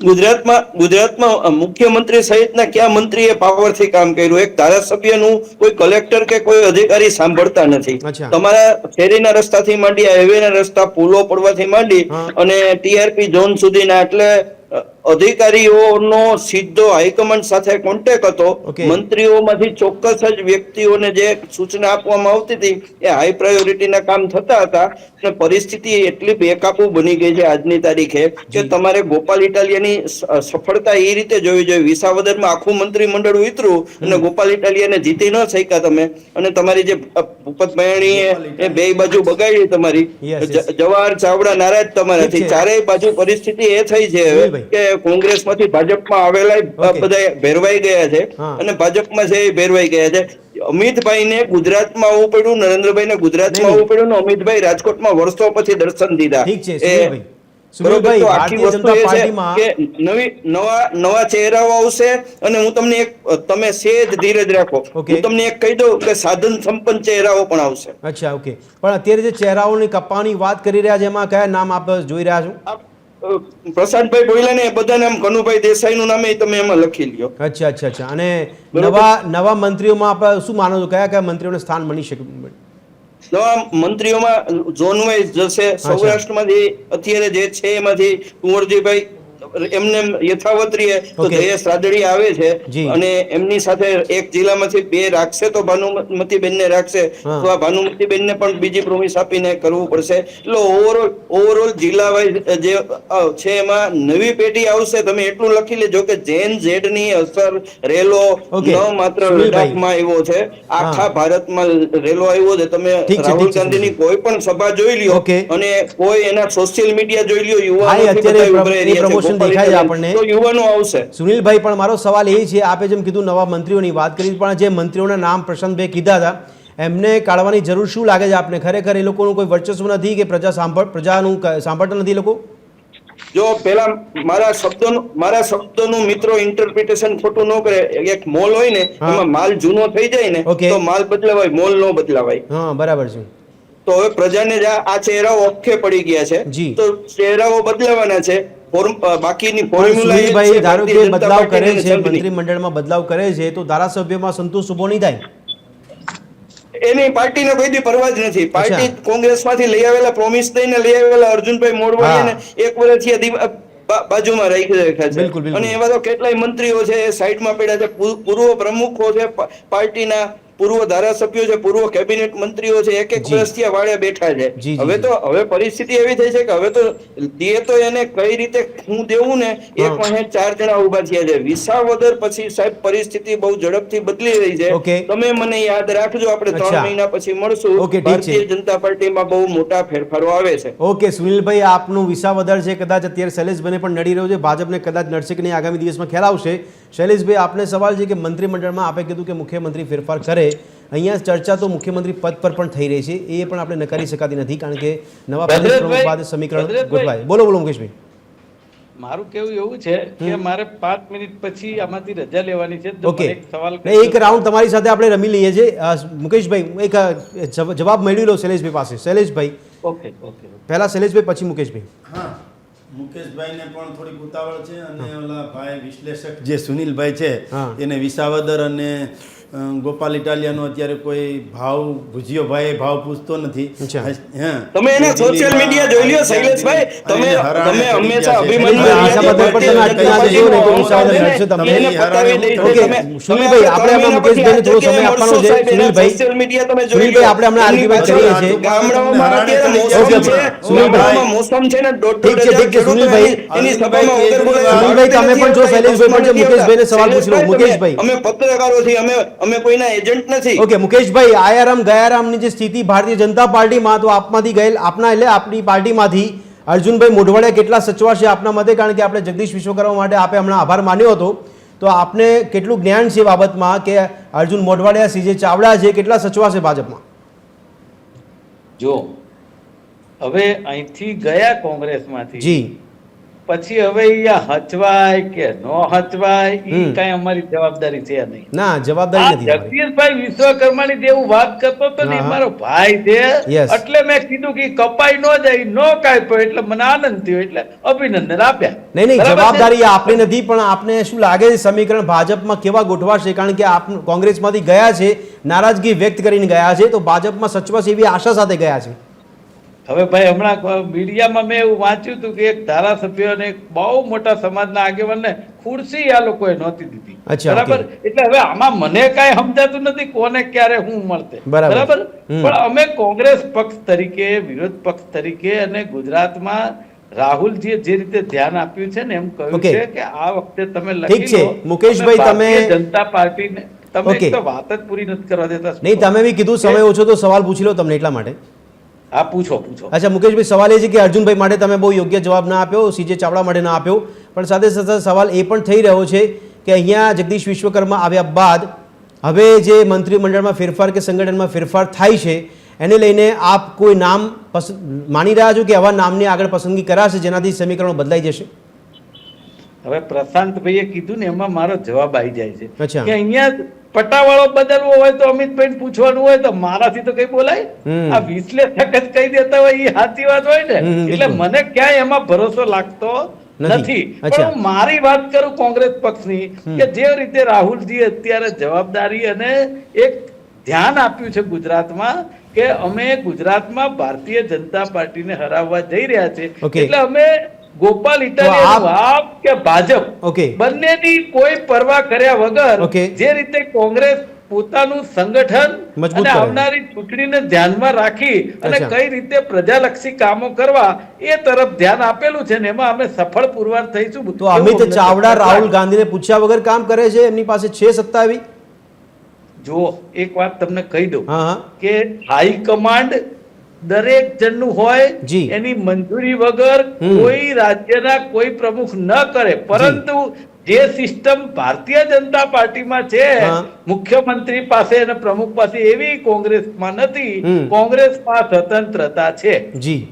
ગુજરાતમાં મુખ્યમંત્રી સહિતના કયા મંત્રીએ પાવરથી કામ કર્યું? એક ધારાસભ્યનું કોઈ કલેક્ટર કે કોઈ અધિકારી સાંભળતા નથી. તમારા શેરીના રસ્તાથી માંડી, હાઈવેના રસ્તા, પુલો પડવાથી માંડી અને TRP ઝોન સુધીના, એટલે અધિકારીઓનો સીધો હાઈકમાન્ડ સાથે કોન્ટેક્ટ હતો. મંત્રીઓમાંથી ચોક્કસ જ વ્યક્તિઓને જે સૂચના આપવામાં આવતી હતી એ હાઈ પ્રાયોરિટીના કામ થતા હતા. અને પરિસ્થિતિ એટલી બેકાબુ બની ગઈ છે આજની તારીખે કે તમારે ગોપાલ ઇટાલિયાની સફળતા એ રીતે જોવી જોઈએ. વિસાવદરમાં આખું મંત્રીમંડળ ઉતર્યું અને ગોપાલ ઇટાલિયાને જીતી ન શક્યા તમે, અને તમારી જે ભૂપત મયાણીએ એ બે બાજુ બગાડી તમારી, જવાહર ચાવડા નારાજ તમારાથી, ચારેય બાજુ પરિસ્થિતિ એ થઈ છે હવે કે કોંગ્રેસમાંથી ભાજપમાં આવેલા બધા ભેરવાઈ ગયા છે, અને ભાજપમાં છે એ ભેરવાઈ ગયા છે. અમિતભાઈને ગુજરાતમાં આવવું પડ્યું, નરેન્દ્રભાઈને ગુજરાતમાં આવવું પડ્યું, અમિતભાઈ રાજકોટમાં વર્ષો પછી દર્શન દીધા. નવા ચહેરાઓ આવશે, અને હું તમને તમે સેજ ધીરજ રાખો, હું તમને એક કહી દઉં કે સાધન સંપન્ન ચહેરાઓ પણ આવશે. અચ્છા, ઓકે. પણ અત્યારે જે ચહેરાઓની કપ્પાની વાત કરી રહ્યા છે એમાં કયા નામ આપ જોઈ રહ્યા છો? પ્રશાંતભાઈ બોલ્યા ને એ બધા નામ કનુભાઈ દેસાઈ નું નામે તમે એમાં લખી લ્યો. અચ્છા અચ્છા અચ્છા. અને નવા મંત્રીઓમાં આપણે શું માનો છો, કયા કયા મંત્રીઓને સ્થાન મળી શકે? નવા મંત્રીઓમાં ઝોન વાઇઝ જશે. સૌરાષ્ટ્રમાંથી અત્યારે જે છે એમાંથી કુંવરજીભાઈ એમને યથાવત રહીએ તો જયેશ રાદડી આવે છે અને એમની સાથે એક જિલ્લામાંથી 2 રાખશે તો ભાનુમતીબેન ને રાખશે, તો આ ભાનુમતીબેન ને પણ બીજી પ્રોમિસ આપીને કરવું પડશે. એટલે ઓવરઓલ જિલ્લા વાઇઝ જે છે એમાં નવી પેઢી આવશે. તમે એટલું લખી લેજો કે જેન ઝેડ ની અસર રેલો ન માત્ર લદ્દાખમાં આવ્યો છે, આખા ભારતમાં રેલો આવ્યો છે. તમે રાહુલ ગાંધીની કોઈ પણ સભા જોઈ લ્યો અને કોઈ એના સોશિયલ મીડિયા જોઈ લ્યો, યુવાનો દેખાય આપણને, તો યુવાનો આવશે. સુનિલભાઈ, પણ મારો સવાલ એ છે, આપે જેમ કીધું નવા મંત્રીઓની વાત કરી, પણ જે મંત્રીઓના નામ પ્રશાંતભાઈ કીધા હતા એમને કાઢવાની જરૂર શું લાગે છે આપને? ખરેખર એ લોકોનું કોઈ વર્ચસ્વ નથી કે પ્રજાનું સાંભળતા નથી લોકો? જો પેલા મારા શબ્દોનું મિત્રો ઇન્ટરપ્રિટેશન ખોટું ન કરે. એક મોલ હોય ને એમાં માલ જૂનો થઈ જાય ને તો માલ બદલાવાય, મોલ ન બદલાવાય. હા, બરાબર છે. તો હવે પ્રજાને આ ચહેરાઓ ઓખે પડી ગયા છે, તો ચહેરાઓ બદલાવાના છે. બાકીની સુનિલભાઈ, ધારો કે બદલાવ કરે છે, મંત્રીમંડળમાં બદલાવ કરે છે, તો ધારાસભ્યમાં સંતોષ ઉભો નહીં થાય? એની પાર્ટીને કોઈ દી પરવા જ નથી. પાર્ટી કોંગ્રેસમાંથી લઈ આવેલા, પ્રોમિસ દઈને લઈ આવેલા અર્જુનભાઈ મોઢવાડિયાને 1 વર્ષથી બાજુમાં રાખી રાખ્યા છે. અને એવા તો કેટલાય મંત્રીઓ છે એ સાઈડમાં પડ્યા છે, પૂર્વ પ્રમુખો છે પાર્ટીના, પૂર્વ ધારાસભ્યો છે, પૂર્વ કેબિનેટ મંત્રીઓ છે, 1 વર્ષથી આ વાળે બેઠા છે. હવે પરિસ્થિતિ એવી થઈ છે કે હવે તો દે તો એને કઈ રીતે હું દેવું ને, એક વાહે 4 જણા ઉભા થયા છે. વિસાવદર પછી સાહેબ પરિસ્થિતિ બહુ ઝડપથી બદલી રહી છે. તમે મને યાદ રાખજો, આપણે 3 મહિના પછી મળશું. ભારતીય જનતા પાર્ટીમાં બહુ મોટા ફેરફારો આવે છે. ઓકે સુનિલભાઈ, આપનું વિસાવદર છે, કદાચ અત્યારે શૈલેષભાઈને પણ નડી રહ્યો છે, ભાજપને કદાચ નડશે કે નહીં આગામી દિવસમાં ખ્યાલ આવશે. શૈલેષભાઈ, આપને સવાલ છે કે મંત્રીમંડળમાં આપે કીધું કે મુખ્યમંત્રી ફેરફાર કરે, અહીંયા ચર્ચા તો મુખ્યમંત્રી પદ પર પણ થઈ રહી છે, એ પણ આપણે નકારી શકાતી નથી, કારણ કે નવા પ્રદેશ પ્રમુખ બાદ સમીકરણ ગોઠવાય. બોલો મુકેશભાઈ. મારું કેવું એવું છે કે મારે 5 મિનિટ પછી આમાંથી રજા લેવાની છે. એક રાઉન્ડ તમારી સાથે આપણે રમી લઈએ છીએ. મુકેશભાઈ, એક જવાબ મેળવી લો શૈલેષભાઈ પાસે. શૈલેષભાઈ, પહેલા શૈલેષભાઈ પછી મુકેશભાઈ. હા, મુકેશભાઈને પણ થોડીક ઉતાવળ છે અને ઓલા ભાઈ વિશ્લેષક જે સુનિલભાઈ છે એને વિસાવદર અને ગોપાલ ઇટાલિયાનો અત્યારે કોઈ ભુજીયો ભાઈ ભાવ પૂછતો નથી. તમે એને સોશિયલ મીડિયા જોઈ લ્યો શૈલેષભાઈ, તમે હંમેશા અભિમાન સુનિલભાઈ, આપણે આપણા મુકેશભાઈને થોડો સમય આપવાનો છે. સુનિલભાઈ, સોશિયલ મીડિયા તમે જોઈ લો. આપણે હમણાં આર્ગ્યુમેન્ટ કરીએ છીએ. ગામડાઓમાં અત્યારે મોસમ છે ને ઠીક છે સુનિલભાઈ, એની સભામાં વગર બોલાય. સુનિલભાઈ, તમે પણ જો શૈલેષભાઈ પણ મુકેશભાઈને સવાલ પૂછી લો. મુકેશભાઈ, અમે પત્રકારો છીએ, અમે કોઈના એજન્ટ નથી. ઓકે મુકેશભાઈ, આયારામ ગયારામની જે સ્થિતિ ભારતીય જનતા પાર્ટીમાં, તો આપમાંથી ગયેલ આપના એટલે આપની પાર્ટીમાંથી અર્જુનભાઈ મોઢવાડિયા કેટલા સચવા છે આપના મતે? કારણ કે આપણે જગદીશ વિશ્વકર્મા માટે આપે હમણાં આભાર માન્યો હતો, તો આપને કેટલું જ્ઞાન છે બાબતમાં કે અર્જુન મોઢવાડિયા, સીજે ચાવડા છે, કેટલા સચવા છે ભાજપમાં? જો હવે અહીંથી ગયા કોંગ્રેસમાંથી, જી, પછી હવે હચવાય કે નો હચવાય એ કઈ અમારી જવાબદારી છે નહીં. ના, જવાબદારી નથી. જગદીશભાઈ વિશ્વકર્માની જેવું વાત કરતો હતો ને, મારો ભાઈ છે, એટલે મેં કીધું કે કપાઈ ન જાય, નો કાપ્યો, એટલે મને આનંદ થયો, એટલે અભિનંદન આપ્યા. નહીં, જવાબદારી આપણી નથી, પણ આપને શું લાગે છે સમીકરણ ભાજપમાં કેવા ગોઠવાશે? કારણ કે આપ કોંગ્રેસમાંથી ગયા છે, નારાજગી વ્યક્ત કરીને ગયા છે, તો ભાજપમાં સચવાશે એવી આશા સાથે ગયા છે. હવે ભાઈ, હમણાં મીડિયામાં મેં એવું વાંચ્યું હતું કે એક ધારાસભ્યને બહુ મોટા સમાજના આગેવાનને ખુરશી આ લોકોએ નહોતી દીધી. બરાબર, એટલે હવે આમાં મને કઈ સમજાતું નથી કોને ક્યારે હું મળશે. બરાબર, પણ અમે કોંગ્રેસ પક્ષ તરીકે, વિરોધ પક્ષ તરીકે અને ગુજરાતમાં રાહુલજીએ જે રીતે ધ્યાન આપ્યું છે ને, એમ કહ્યું છે કે આ વખતે તમે લખી લો. મુકેશભાઈ, તમે જનતા પાર્ટીને તમે તો વાત જ પૂરી નથી કરવા દેતા. નહીં, તમે બી કીધું સમય ઓછો તો સવાલ પૂછી લો તમને, એટલા માટે. હા, પૂછો. અચ્છા મુકેશભાઈ, સવાલ એ છે કે અર્જુનભાઈ માટે તમે બહુ યોગ્ય જવાબ ના આપ્યો, સીજે ચાવડા માટે ના આપ્યો, પણ સાથે સાથે સવાલ એ પણ થઈ રહ્યો છે કે અહીંયા જગદીશ વિશ્વકર્મા આવ્યા બાદ હવે જે મંત્રીમંડળમાં ફેરફાર કે સંગઠનમાં ફેરફાર થાય છે, એને લઈને આપ કોઈ નામ માની રહ્યા છો કે આવા નામની આગળ પસંદગી કરાશે જેનાથી સમીકરણો બદલાઈ જશે? હવે પ્રશાંતભાઈએ કીધું ને, એમાં મારો જવાબ આવી જાય છે કે અહીંયા પટાવાળો બદલવો હોય તો અમિતભાઈ પૂછવાનું હોય તો મારાથી તો કઈ બોલાય? આ વિશ્લેષક જ કહી દેતા હોય એ સાચી વાત હોય ને. એટલે મને ક્યાંય એમાં ભરોસો લાગતો નથી. પણ હું મારી વાત કરું કોંગ્રેસ પક્ષની, કે જે રીતે રાહુલજી અત્યારે જવાબદારી અને એક ધ્યાન આપ્યું છે ગુજરાતમાં કે અમે ગુજરાતમાં ભારતીય જનતા પાર્ટીને હરાવવા જઈ રહ્યા છે, એટલે અમે ગોપાલ ઇટાલિયન વાવ કે ભાજપ બંનેની કોઈ પરવા કર્યા વગર જે રીતે કોંગ્રેસ પોતાનું સંગઠન અને આવનારી ચૂંટણીને ધ્યાનમાં રાખી અને કઈ રીતે પ્રજાલક્ષી કામો કરવા એ તરફ ધ્યાન આપેલું છે ને એમાં અમે સફળ પુરવાર થઈશું. તો અમિત ચાવડા રાહુલ ગાંધીને પૂછ્યા વગર કામ કરે છે, એમની પાસે છે સત્તા એવી? જો એક વાત તમને કહી દઉં કે હાઈકમાન્ડ દરેક જણનું હોય, એની મંજૂરી વગર કોઈ રાજ્યના કોઈ પ્રમુખ ન કરે. પરંતુ જે સિસ્ટમ ભારતીય જનતા પાર્ટીમાં છે, મુખ્યમંત્રી પાસે અને પ્રમુખ પાસે, એવી કોંગ્રેસમાં નથી. કોંગ્રેસમાં સ્વતંત્રતા છે. જી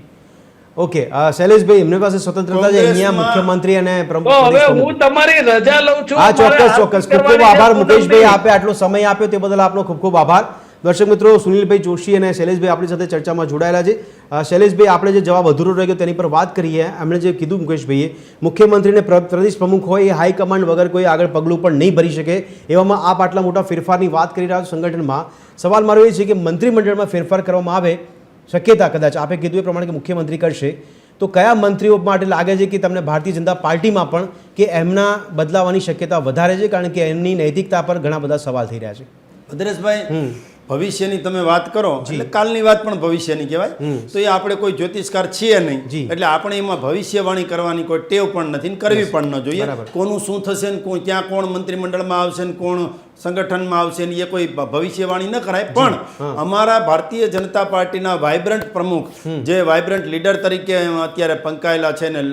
ઓકે શૈલેષભાઈ, એમની પાસે સ્વતંત્રતા છે, અહીંયા મુખ્યમંત્રી અને પ્રમુખ. હવે હું તમારી રજા લઉં છું. હા ચોક્કસ ચોક્કસ. ખૂબ ખૂબ આભાર મુકેશભાઈ, આપે આટલો સમય આપ્યો તે બદલ આપનો ખૂબ ખૂબ આભાર. દર્શક મિત્રો, સુનિલભાઈ જોશી અને શૈલેષભાઈ આપણી સાથે ચર્ચામાં જોડાયેલા છે. શૈલેષભાઈ, આપણે જે જવાબ અધૂરો રહી ગયો તેની પર વાત કરીએ. એમણે જે કીધું મુકેશભાઈએ, મુખ્યમંત્રીને પ્રદેશ પ્રમુખ હોય એ હાઈકમાન્ડ વગર કોઈ આગળ પગલું પણ નહીં ભરી શકે. એવામાં આપ આટલા મોટા ફેરફારની વાત કરી રહ્યા છો સંગઠનમાં. સવાલ મારો એ છે કે મંત્રીમંડળમાં ફેરફાર કરવામાં આવે, શક્યતા કદાચ આપે કીધું એ પ્રમાણે કે મુખ્યમંત્રી કરશે, તો કયા મંત્રીઓ માટે લાગે છે કે તમને ભારતીય જનતા પાર્ટીમાં પણ કે એમના બદલાવાની શક્યતા વધારે છે? કારણ કે એમની નૈતિકતા પર ઘણા બધા સવાલ થઈ રહ્યા છે. ભદ્રેશભાઈ, ભવિષ્યની તમે વાત કરો એટલે કાલની વાત પણ ભવિષ્યની કહેવાય. તો એ આપણે કોઈ જ્યોતિષકાર છીએ નહીં, એટલે આપણે એમાં ભવિષ્યવાણી કરવાની કોઈ ટેવ પણ નથી ને કરવી પણ ન જોઈએ. કોનું શું થશે ને ક્યાં કોણ મંત્રીમંડળમાં આવશે ને કોણ સંગઠનમાં આવશે ને એ કોઈ ભવિષ્યવાણી ન કરાય. પણ અમારા ભારતીય જનતા પાર્ટીના વાઇબ્રન્ટ પ્રમુખ, જે વાઇબ્રન્ટ લીડર તરીકે અત્યારે પંકાયેલા છે ને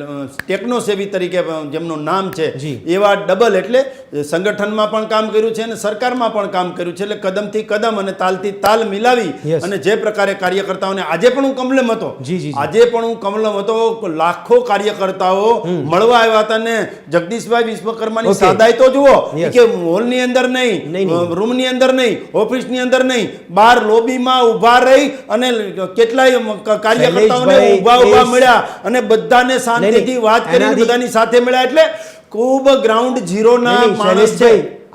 ટેકનોસેવી તરીકે જેમનું નામ છે, એવા ડબલ, એટલે સંગઠનમાં પણ કામ કર્યું છે અને સરકારમાં પણ કામ કર્યું છે. એટલે કદમથી કદમ અને તાલથી તાલ મિલાવી અને જે પ્રકારે કાર્યકર્તાઓને, આજે પણ હું કમલમ હતો, લાખો કાર્યકર્તાઓ મળવા આવ્યા હતા ને જગદીશભાઈ વિશ્વકર્માની સાદાઈ તો જુઓ કે હોલની અંદર નહીં, રૂમની અંદર નહીં, ઓફિસની અંદર નહીં, બહાર લોબીમાં ઉભા રહી અને કેટલાય કાર્યકર્તાઓને ઉભા મળ્યા અને બધાને શાંતિથી વાત કરીને બધાની સાથે મળ્યા. એટલે ખૂબ ગ્રાઉન્ડ ઝીરો ના માણસ છે.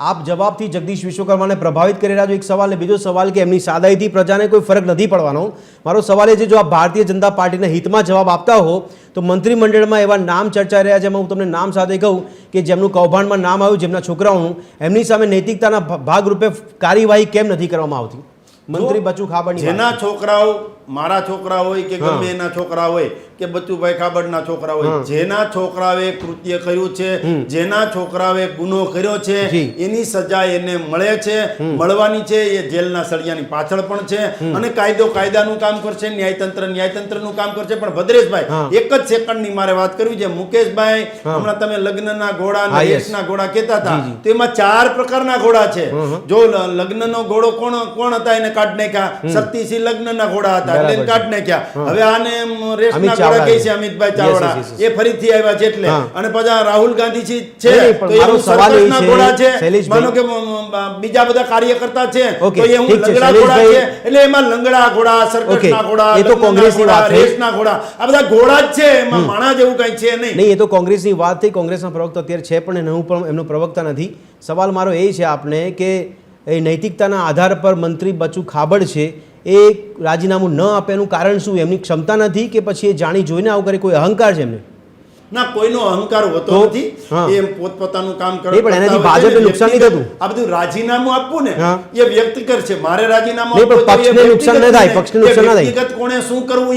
આપ જવાબથી જગદીશ વિશ્વકર્માને પ્રભાવિત કરી રહ્યા છો, એક સવાલ. બીજો સવાલ કે એમની સાદાઈથી પ્રજાને કોઈ ફરક નથી પડવાનો. મારો સવાલ એ છે, જો આપ ભારતીય જનતા પાર્ટીના હિતમાં જવાબ આપતા હો તો મંત્રીમંડળમાં એવા નામ ચર્ચા રહ્યા છે, એમાં હું તમને નામ સાથે કહું કે જેમનું કૌભાંડમાં નામ આવ્યું, જેમના છોકરાઓનું, એમની સામે નૈતિકતાના ભાગરૂપે કાર્યવાહી કેમ નથી કરવામાં આવતી? મંત્રી બચુ ખાબડની, જેના છોકરાઓ મારા છોકરા હોય કે ગમે એના છોકરા હોય કે બચુભાઈ ખાબડના છોકરા હોય, જેના છોકરાએ કૃત્ય કર્યું છે, જેના છોકરાએ ગુનો કર્યો છે, એની સજા એને મળે છે, મળવાની છે. એ જેલના સળિયાની પાછળ પણ છે અને કાયદો કાયદાનું કામ કરશે, ન્યાયતંત્રનું કામ કરશે. પણ ભદ્રેશભાઈ, એક જ સેકન્ડની મારે વાત કરવી છે. મુકેશભાઈ, હમણાં તમે લગ્નના ઘોડા અને રેસના ઘોડા કહેતા હતા, તો એમાં 4 પ્રકારના ઘોડા છે. જો લગ્નનો ઘોડો કોણ હતા એને કાઢ નાખ્યા, શક્તિસિંહ લગ્નના ઘોડા હતા એટલે કાઢ નાખ્યા. હવે આને રેસના ઘોડા કહે છે અમિતભાઈ ચાવડા, એ ફરીથી આવ્યા છે. એટલે અને પછી રાહુલ ગાંધીજી છે તો એ સર્કસના ઘોડા છે, માનો કે બીજા બધા કાર્યકર્તા છે તો એ હું લંગડા ઘોડા છે. એટલે એમાં લંગડા ઘોડા, સર્કસના ઘોડા, એ તો કોંગ્રેસની વાત, રેસના ઘોડા, આ બધા ઘોડા જ છે, એમાં માણા જેવું કઈ છે નહીં. એ તો કોંગ્રેસની વાત થઈ. કોંગ્રેસના પ્રવક્તા અત્યારે છે પણ હું પણ એમનો પ્રવક્તા નથી. સવાલ મારો એ છે આપને કે એ નૈતિકતાના આધાર પર મંત્રી બચુ ખાબડ છે, એ રાજીનામું ન આપે એનું કારણ શું? એમની ક્ષમતા નથી કે પછી એ જાણી જોઈને આવું કરે, કોઈ અહંકાર છે એમને? ના, કોઈનો અહંકાર હોતો નથી. એ પોતપોતાનું કામ કરે, પણ એનાથી ભાજપને નુકસાન નહીં થતું. આ બધું રાજીનામું આપવું ને એ વ્યક્તિગત છે. મારે રાજીનામું આપવું, પક્ષને નુકસાન ન થાય, પક્ષને નુકસાન ન થાય. વ્યક્તિગત કોણે શું કરવું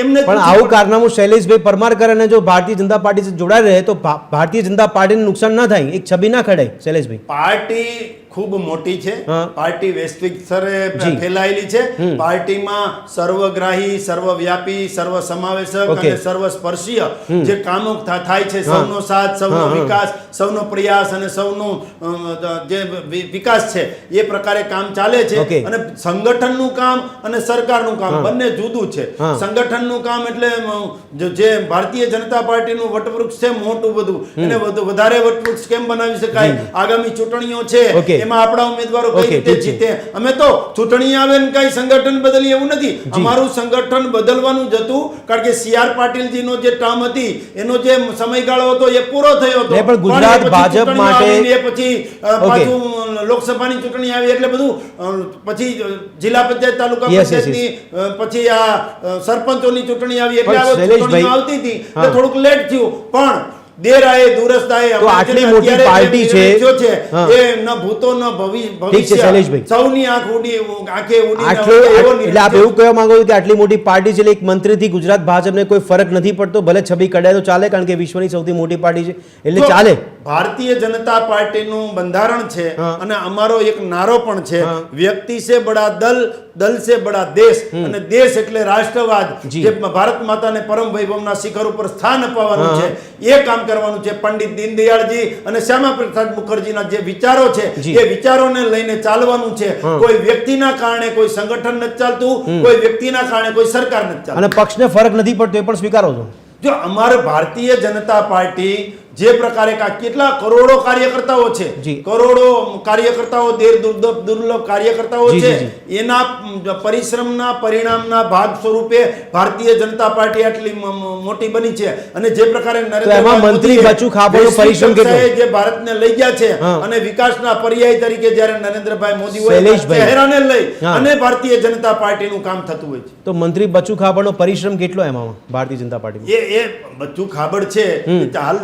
એમને. પણ આવું કારનામું શૈલેષભાઈ પરમાર કરે અને જો ભારતીય જનતા પાર્ટી જોડાઈ રહે તો ભારતીય જનતા પાર્ટીને નુકસાન ના થાય, એક છબી ના ખડાય. શૈલેષભાઈ, પાર્ટી ખૂબ મોટી છે, પાર્ટી વૈશ્વિક સ્તરે ફેલાયેલી છે. પાર્ટીમાં સર્વગ્રાહી, સર્વવ્યાપી, સર્વસમાવેશક અને સર્વસ્પર્શીય જે કામો થાય છે, સૌનો સાથ, સૌનો વિકાસ, સૌનો પ્રયાસ અને સૌનો જે વિકાસ છે એ પ્રકારે કામ ચાલે છે. અને સંગઠનનું કામ અને સરકારનું કામ બંને જુદું છે. સંગઠનનું કામ એટલે જે ભારતીય જનતા પાર્ટીનું વટવૃક્ષ છે મોટું બધું, એને વધારે વટવૃક્ષ કેમ બનાવી શકાય, આગામી ચૂંટણીઓ છે એમાં આપણા ઉમેદવારો કઈ રીતે જીતે. અમે તો ચૂંટણી આવે ને કઈ સંગઠન બદલી એવું નથી, અમારું સંગઠન બદલવાનું જ હતું, કારણ કે CR પાટીલજીનો જે ટર્મ હતી એનો જે સમયગાળો હતો એ પૂરો થયો હતો. પણ ગુજરાત ભાજપ માટે પછી પાછું લોકસભાની ચૂંટણી આવી એટલે બધું પછી જિલ્લા પંચાયત તાલુકા પંચાયતની પછી આ સરપંચોની ચૂંટણી આવી એટલે આ ચૂંટણીઓ આવતી હતી એટલે થોડુંક લેટ થયું. પણ દેરાએ દુરસ્તાએ તો આટલી મોટી પાર્ટી છે એ ન ભૂતો ન ભવિષ્ય સૌની આંખ ઉડી આંખે ઉડી એટલે આપ એવું કહેવા માંગો છો કે આટલી મોટી પાર્ટી છે એક મંત્રીથી ગુજરાત ભાજપને કોઈ ફરક નથી પડતો, ભલે છબી કઢાય તો ચાલે, કારણ કે વિશ્વની સૌથી મોટી પાર્ટી છે એટલે ચાલે. ભારતીય જનતા પાર્ટીનું બંધારણ છે અને અમારો એક નારો પણ છે, વ્યક્તિ સે બડા દલ, દલ સે બડા દેશ, અને દેશ એટલે રાષ્ટ્રવાદ, જે ભારત માતાને પરમ વૈભવના શિખર ઉપર સ્થાન અપાવવાનું છે એ કામ કરવાનું છે. પંડિત દીનદયાળજી અને શ્યામા પ્રસાદ મુખર્જીના જે વિચારો છે એ વિચારોને લઈને ચાલવાનું છે. કોઈ વ્યક્તિના કારણે કોઈ સંગઠન નથી ચાલતું, કોઈ વ્યક્તિના કારણે કોઈ સરકાર નથી ચાલતું, અને પક્ષને ફરક નથી પડતો એ પણ સ્વીકારો છો. જો અમારે ભારતીય જનતા પાર્ટી જે પ્રકારે કેટલા કરોડો કાર્યકર્તાઓ છે, કરોડો કાર્યકર્તાઓ દુર્લભ કાર્યકર્તાઓ છે, એના પરિશ્રમના પરિણામના ભાગ સ્વરૂપે ભારતીય જનતા પાર્ટી આટલી મોટી બની છે. અને જે પ્રકારે મંત્રી બચુ ખાબડનો પરિશ્રમ જે ભારતને લઈ ગયા છે અને વિકાસના પર્યાય તરીકે જ્યારે નરેન્દ્રભાઈ મોદી હોય ચહેરાને લઈ અને ભારતીય જનતા પાર્ટીનું કામ થતું હોય છે. તો મંત્રી બચુ ખાબડનો પરિશ્રમ કેટલો એમાં ભારતીય જનતા પાર્ટી? એ બચુ ખાબડ છે હાલ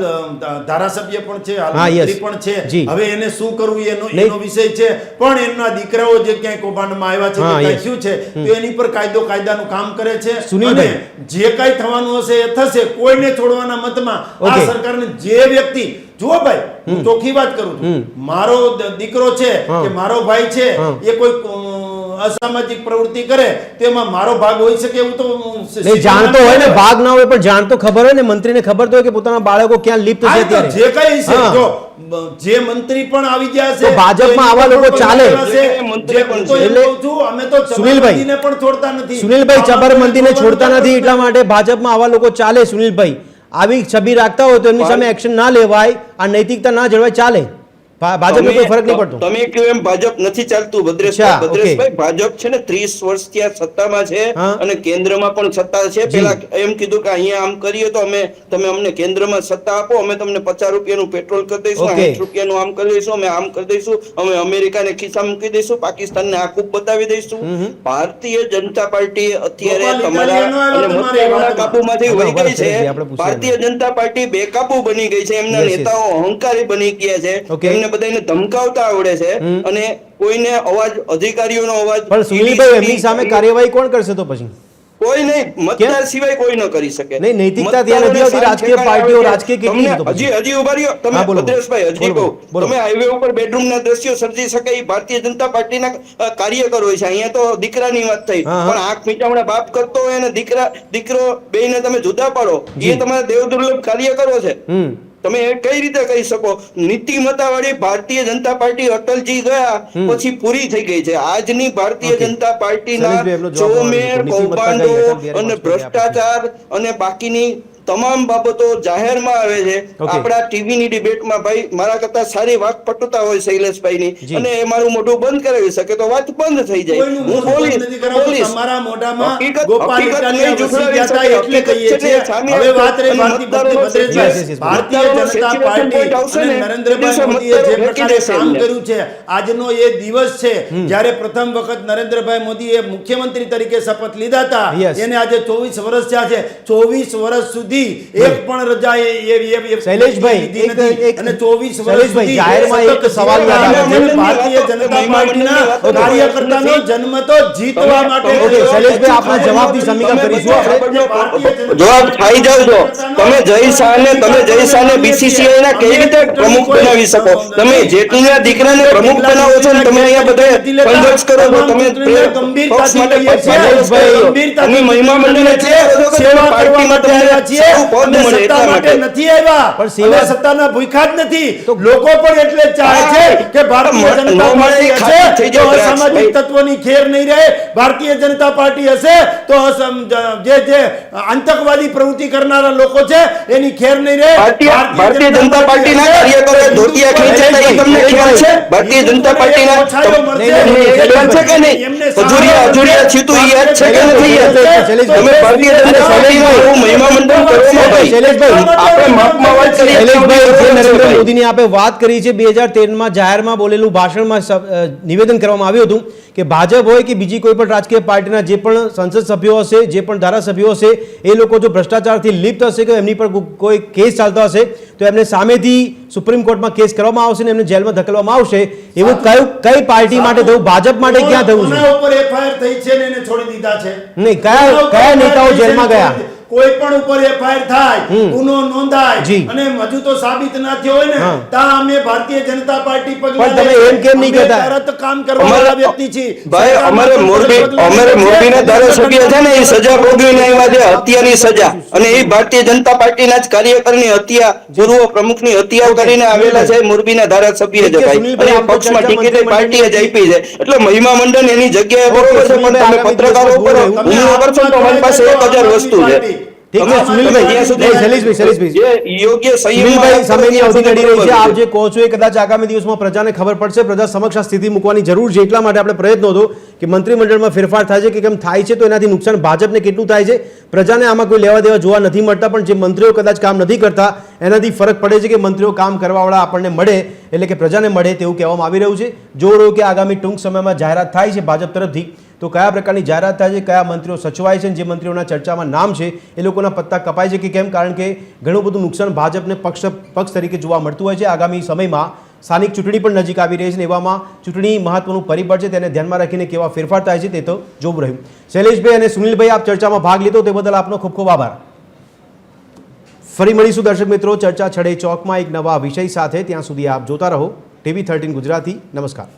ધારાસભ્ય પણ છે, હાલ મંત્રી પણ છે. હવે એને શું કરવું એનો વિષય છે, પણ એમના દીકરાઓ જે ક્યાંય કૌભાંડમાં આવ્યા છે શું છે તો એની પર કાયદાનું કામ કરે છે. અને જે કઈ થવાનું હશે એ થશે, કોઈને છોડવાના મતમાં આ સરકારને જે વ્યક્તિ જુઓ ભાઈ, હું ચોખ્ખી વાત કરું છું, મારો દીકરો છે કે મારો ભાઈ છે એ કોઈ અસામાજિક પ્રવૃત્તિ કરે તો એમાં મારો ભાગ હોઈ શકે એવું તો જાણતો હોય ને, ભાગ ના હોય પણ જાણતો ખબર હોય ને, મંત્રીને ખબર તો હોય કે પોતાના બાળકો ક્યાં લિપ્ત છે ત્યારે જે કઈ છે. જો જે મંત્રી પણ આવી ગયા છે ભાજપમાં આવા લોકો ચાલે. અમે તો સુનિલભાઈને પણ છોડતા નથી, સુનિલભાઈ ચબરમંદીને છોડતા નથી, એટલા માટે ભાજપમાં આવા લોકો ચાલે. સુનિલભાઈ આવી છબી રાખતા હોય તો એમની સામે એક્શન ના લેવાય, આ નૈતિકતા ના જળવાય, ચાલે. ભાજપને કોઈ ફરક નહીં પડતો. તમે કહ્યું એમ ભાજપ નથી ચાલતું ભદ્રેશભાઈ, ભાજપ છે ને 30 વર્ષથી આ સત્તામાં છે અને કેન્દ્રમાં પણ સત્તા છે. પેલા એમ કીધું કે અહીંયા આમ કરીએ તો તમે અમને કેન્દ્રમાં સત્તા આપો, અમે તમને 50 રૂપિયાનું પેટ્રોલ કરી દઈશું, 60 રૂપિયાનું આમ કરી દઈશું, અમે આમ કરી દઈશું, અમે અમેરિકાને ખિસ્સા મૂકી દઈશું, પાકિસ્તાનને આખું બતાવી દઈશું. ભારતીય જનતા પાર્ટી અત્યારે તમારા અને મતદારોના કાબુમાંથી વહી ગઈ છે. ભારતીય જનતા પાર્ટી બેકાબુ બની ગઈ છે, એમના નેતાઓ અહંકારી બની ગયા છે, એમને બધાને ધમકાવતા આવડે છે અને કોઈને અવાજ, અધિકારીઓનો અવાજ. પણ સુનિલભાઈ એમની સામે કાર્યવાહી કોણ કરશે? તો પછી કોઈ નહીં, મતદાર સિવાય કોઈ ન કરી શકે. નહીં, નૈતિકતા ત્યાં નથી આવતી. રાજકીય પાર્ટીઓ રાજકીય કેટલી હજી ઉભા રહ્યો તમે ભદ્રેશભાઈ, હજી કહું, તમે હાઈવે ઉપર બેડરૂમના દ્રશ્યો સર્જી શકે એ ભારતીય જનતા પાર્ટીના કાર્યકરો હોય છે. અહીંયા તો દીકરાની વાત થઈ, પણ આંખ મીચામણા બાપ કરતો હોય અને દીકરો બેયને તમે જુદા પાડો, એ તમારા દેવ દુર્લભ કાર્યકરો છે. તમે કઈ રીતે કહી શકો? નીતિમત્તાવાળી ભારતીય જનતા પાર્ટી અટલજી ગયા પછી પૂરી થઈ ગઈ છે. આજની ભારતીય જનતા પાર્ટીના ચોમેર, કૌભાંડો અને ભ્રષ્ટાચાર અને બાકીની તમામ બાબતો જાહેરમાં આવે છે. આપણા ટીવીની ડિબેટમાં ભાઈ મારા કરતા સારી વાત પટુતા હોય શૈલેષભાઈની, અને એ મારું મોઢું બંધ કરાવી શકે તો વાત બંધ થઈ જાય. હું બોલીશ તમારા મોઢામાં ગોપાલ ઇટાલિયા ઘુસી ગયા હતા એટલે કહીએ છીએ. હવે વાત રહી ભારતીય જનતા પાર્ટી અને નરેન્દ્રભાઈ મોદીએ જે પ્રકારે કામ કર્યું છે, આજનો એ દિવસ છે જ્યારે પ્રથમ વખત નરેન્દ્રભાઈ મોદીએ મુખ્યમંત્રી તરીકે શપથ લીધા હતા. એને આજે 24 વર્ષ થયા છે. 24 વર્ષ સુધી એક પણ રજા શૈલેષભાઈ અને 24 વર્ષ સુધી જાહેરમાં એક સવાલ ભારતીય જનતા પાર્ટીના કાર્યકર્તાનો જન્મ તો જીતવા માટે. શૈલેષભાઈ આપના જવાબથી સમીક્ષા કરીશું આપણે. જવાબ થઈ જાવ છો તમે જય શાહને BCCI ના કઈ રીતે પ્રમુખ બનાવી શકો? તમે જેટલીના દીકરાને પ્રમુખ બનાવો છો ને તમે અહીંયા બધે સંઘર્ષ કરો છો. તમે પક્ષ માટે તમે મહિમા મંડળને છે પાર્ટીમાં તમને છીએ સારું પદ અમે મળે સત્તા એટલા માટે માટે. નથી આવ્યા, પણ સેવા- અમે સત્તાના ભૂખ્યા જ નથી. લોકો પણ એટલે જ ચાહે છે કે ભારતીય પણ જનતા ન મળે પાર્ટી એ ખાતરી થઈ હશે તો જાય, અસામાજિક દ્રાક્ષભાઈ. તત્વોની ખેર નહીં રહે. ભારતીય જનતા પાર્ટી હશે તો જે આતંકવાદી પ્રવૃત્તિ કરનારા લોકો છે એની ખેર નહીં રહે. ભારતીય જનતા પાર્ટીના કાર્યકરો ધોતિયા ખેંચાતા એ તમને ખ્યાલ છે? ભારતીય જનતા પાર્ટીના ખ્યાલ છે કે નહીં? અજુરિયા છીતું એ યાદ છે કે નથી યાદ? તમે ભારતીય જનતા પાર્ટીમાં એવું મહિમા મંડન કરો ને ભાઈ. શૈલેષભાઈ, આપણે માપમાં વાત કરીએ શૈલેષભાઈ, જે નરેન્દ્ર ભાઈ. મોદીની આપણે વાત કરી છે 2013માં જાહેરમાં બોલેલું ભાષણમાં નિવેદન કરવામાં આવ્યું હતું કે ભાજપ હોય કે બીજી કોઈ પણ રાજકીય પાર્ટીના જે પણ સંસદ સભ્યો હશે, જે પણ ધારાસભ્યો હશે, એ લોકો જો ભ્રષ્ટાચારથી લિપ્ત હશે કે એમની પર કોઈ કેસ ચાલતા હશે તો એમને સામેથી સુપ્રીમ કોર્ટમાં કેસ કરવામાં આવશે ને એમને જેલમાં ધકેલવામાં આવશે. એવું કઈ પાર્ટી માટે થયું? ભાજપ માટે ક્યાં થયું છે? કોના ઉપર FIR થઈ છે ને એને છોડી દીધા છે? નહીં, કયા નેતાઓ જેલમાં ગયા? કોઈ પણ ઉપર FIR થાય, ગુનો નોંધાય જી. અને હજુ તો સાબિત ના થયો હોય ને હા. ત્યાં અમે ભારતીય જનતા પાર્ટી પણ તમે એમ કેમ નહીં કહેતા? તરત કામ કરવાવાળા વ્યક્તિ છીએ. ભાઈ અમારે મોરબીના ધારાસભ્ય છે ને એ સજા ભોગવીને આવ્યા છે, હત્યાની સજા, અને એ ભારતીય જનતા પાર્ટીના જ કાર્યકરની હત્યા, પૂર્વ પ્રમુખની હત્યા કરીને આવેલા છે. મોરબીના ધારાસભ્ય છે ભાઈ, અને એ પક્ષમાં ટિકિટ પાર્ટીએ જ આપી છે. એટલે મહિમા મંડન એની જગ્યાએ બરોબર છે, પણ તમે પત્રકારો ઉપર હુમલો કરશો તો અમારી પાસે 1000 વસ્તુ છે. ઠીક છે, સુનિલભાઈ, જ્યાં સુધી શૈલેષભાઈ, જે યોગ્ય સુનિલભાઈ, સમયની અવધિ નડી રહી છે. સંયમમાં આપ જે કહો છો એ કદાચ આગામી દિવસમાં પ્રજાને ખબર પડશે, પ્રજા સમક્ષ આ સ્થિતિ મૂકવાની જરૂર છે. એટલા માટે આપણે પ્રયત્ન હતો કે મંત્રીમંડળમાં ફેરફાર થાય છે કે કેમ થાય છે, તો એનાથી નુકસાન ભાજપને કેટલું થાય છે, પ્રજાને આમાં કોઈ લેવા દેવા જોવા નથી મળતા. પણ જે મંત્રીઓ કદાચ કામ નથી કરતા એનાથી ફરક પડે છે કે મંત્રીઓ કામ કરવાવાળા આપણને મળે, એટલે કે પ્રજાને મળે તેવું કહેવામાં આવી રહ્યું છે. જો રહ્યું કે આગામી ટૂંક સમયમાં જાહેરાત થાય છે ભાજપ તરફથી, તો કયા પ્રકારની જાહેરાત થાય છે, કયા મંત્રીઓ સચવાય છે, જે મંત્રીઓના ચર્ચામાં નામ છે એ લોકોના પત્તા કપાય છે કે કેમ, કારણ કે ઘણું બધું નુકસાન ભાજપને પક્ષ તરીકે જોવા મળતું હોય છે. આગામી સમયમાં સ્થાનિક ચૂંટણી પણ નજીક આવી રહી છે ને એવામાં ચૂંટણી મહત્વનું પરિબળ છે, તેને ધ્યાનમાં રાખીને કેવા ફેરફાર થાય છે તે તો જોવું રહ્યું. શૈલેષભાઈ અને સુનિલભાઈ, આપ ચર્ચામાં ભાગ લીધો તે બદલ આપનો ખૂબ ખૂબ આભાર. ફરી મળીશું દર્શક મિત્રો ચર્ચા છડે ચોકમાં એક નવા વિષય સાથે. ત્યાં સુધી આપ જોતા રહો TV13 ગુજરાતી. નમસ્કાર.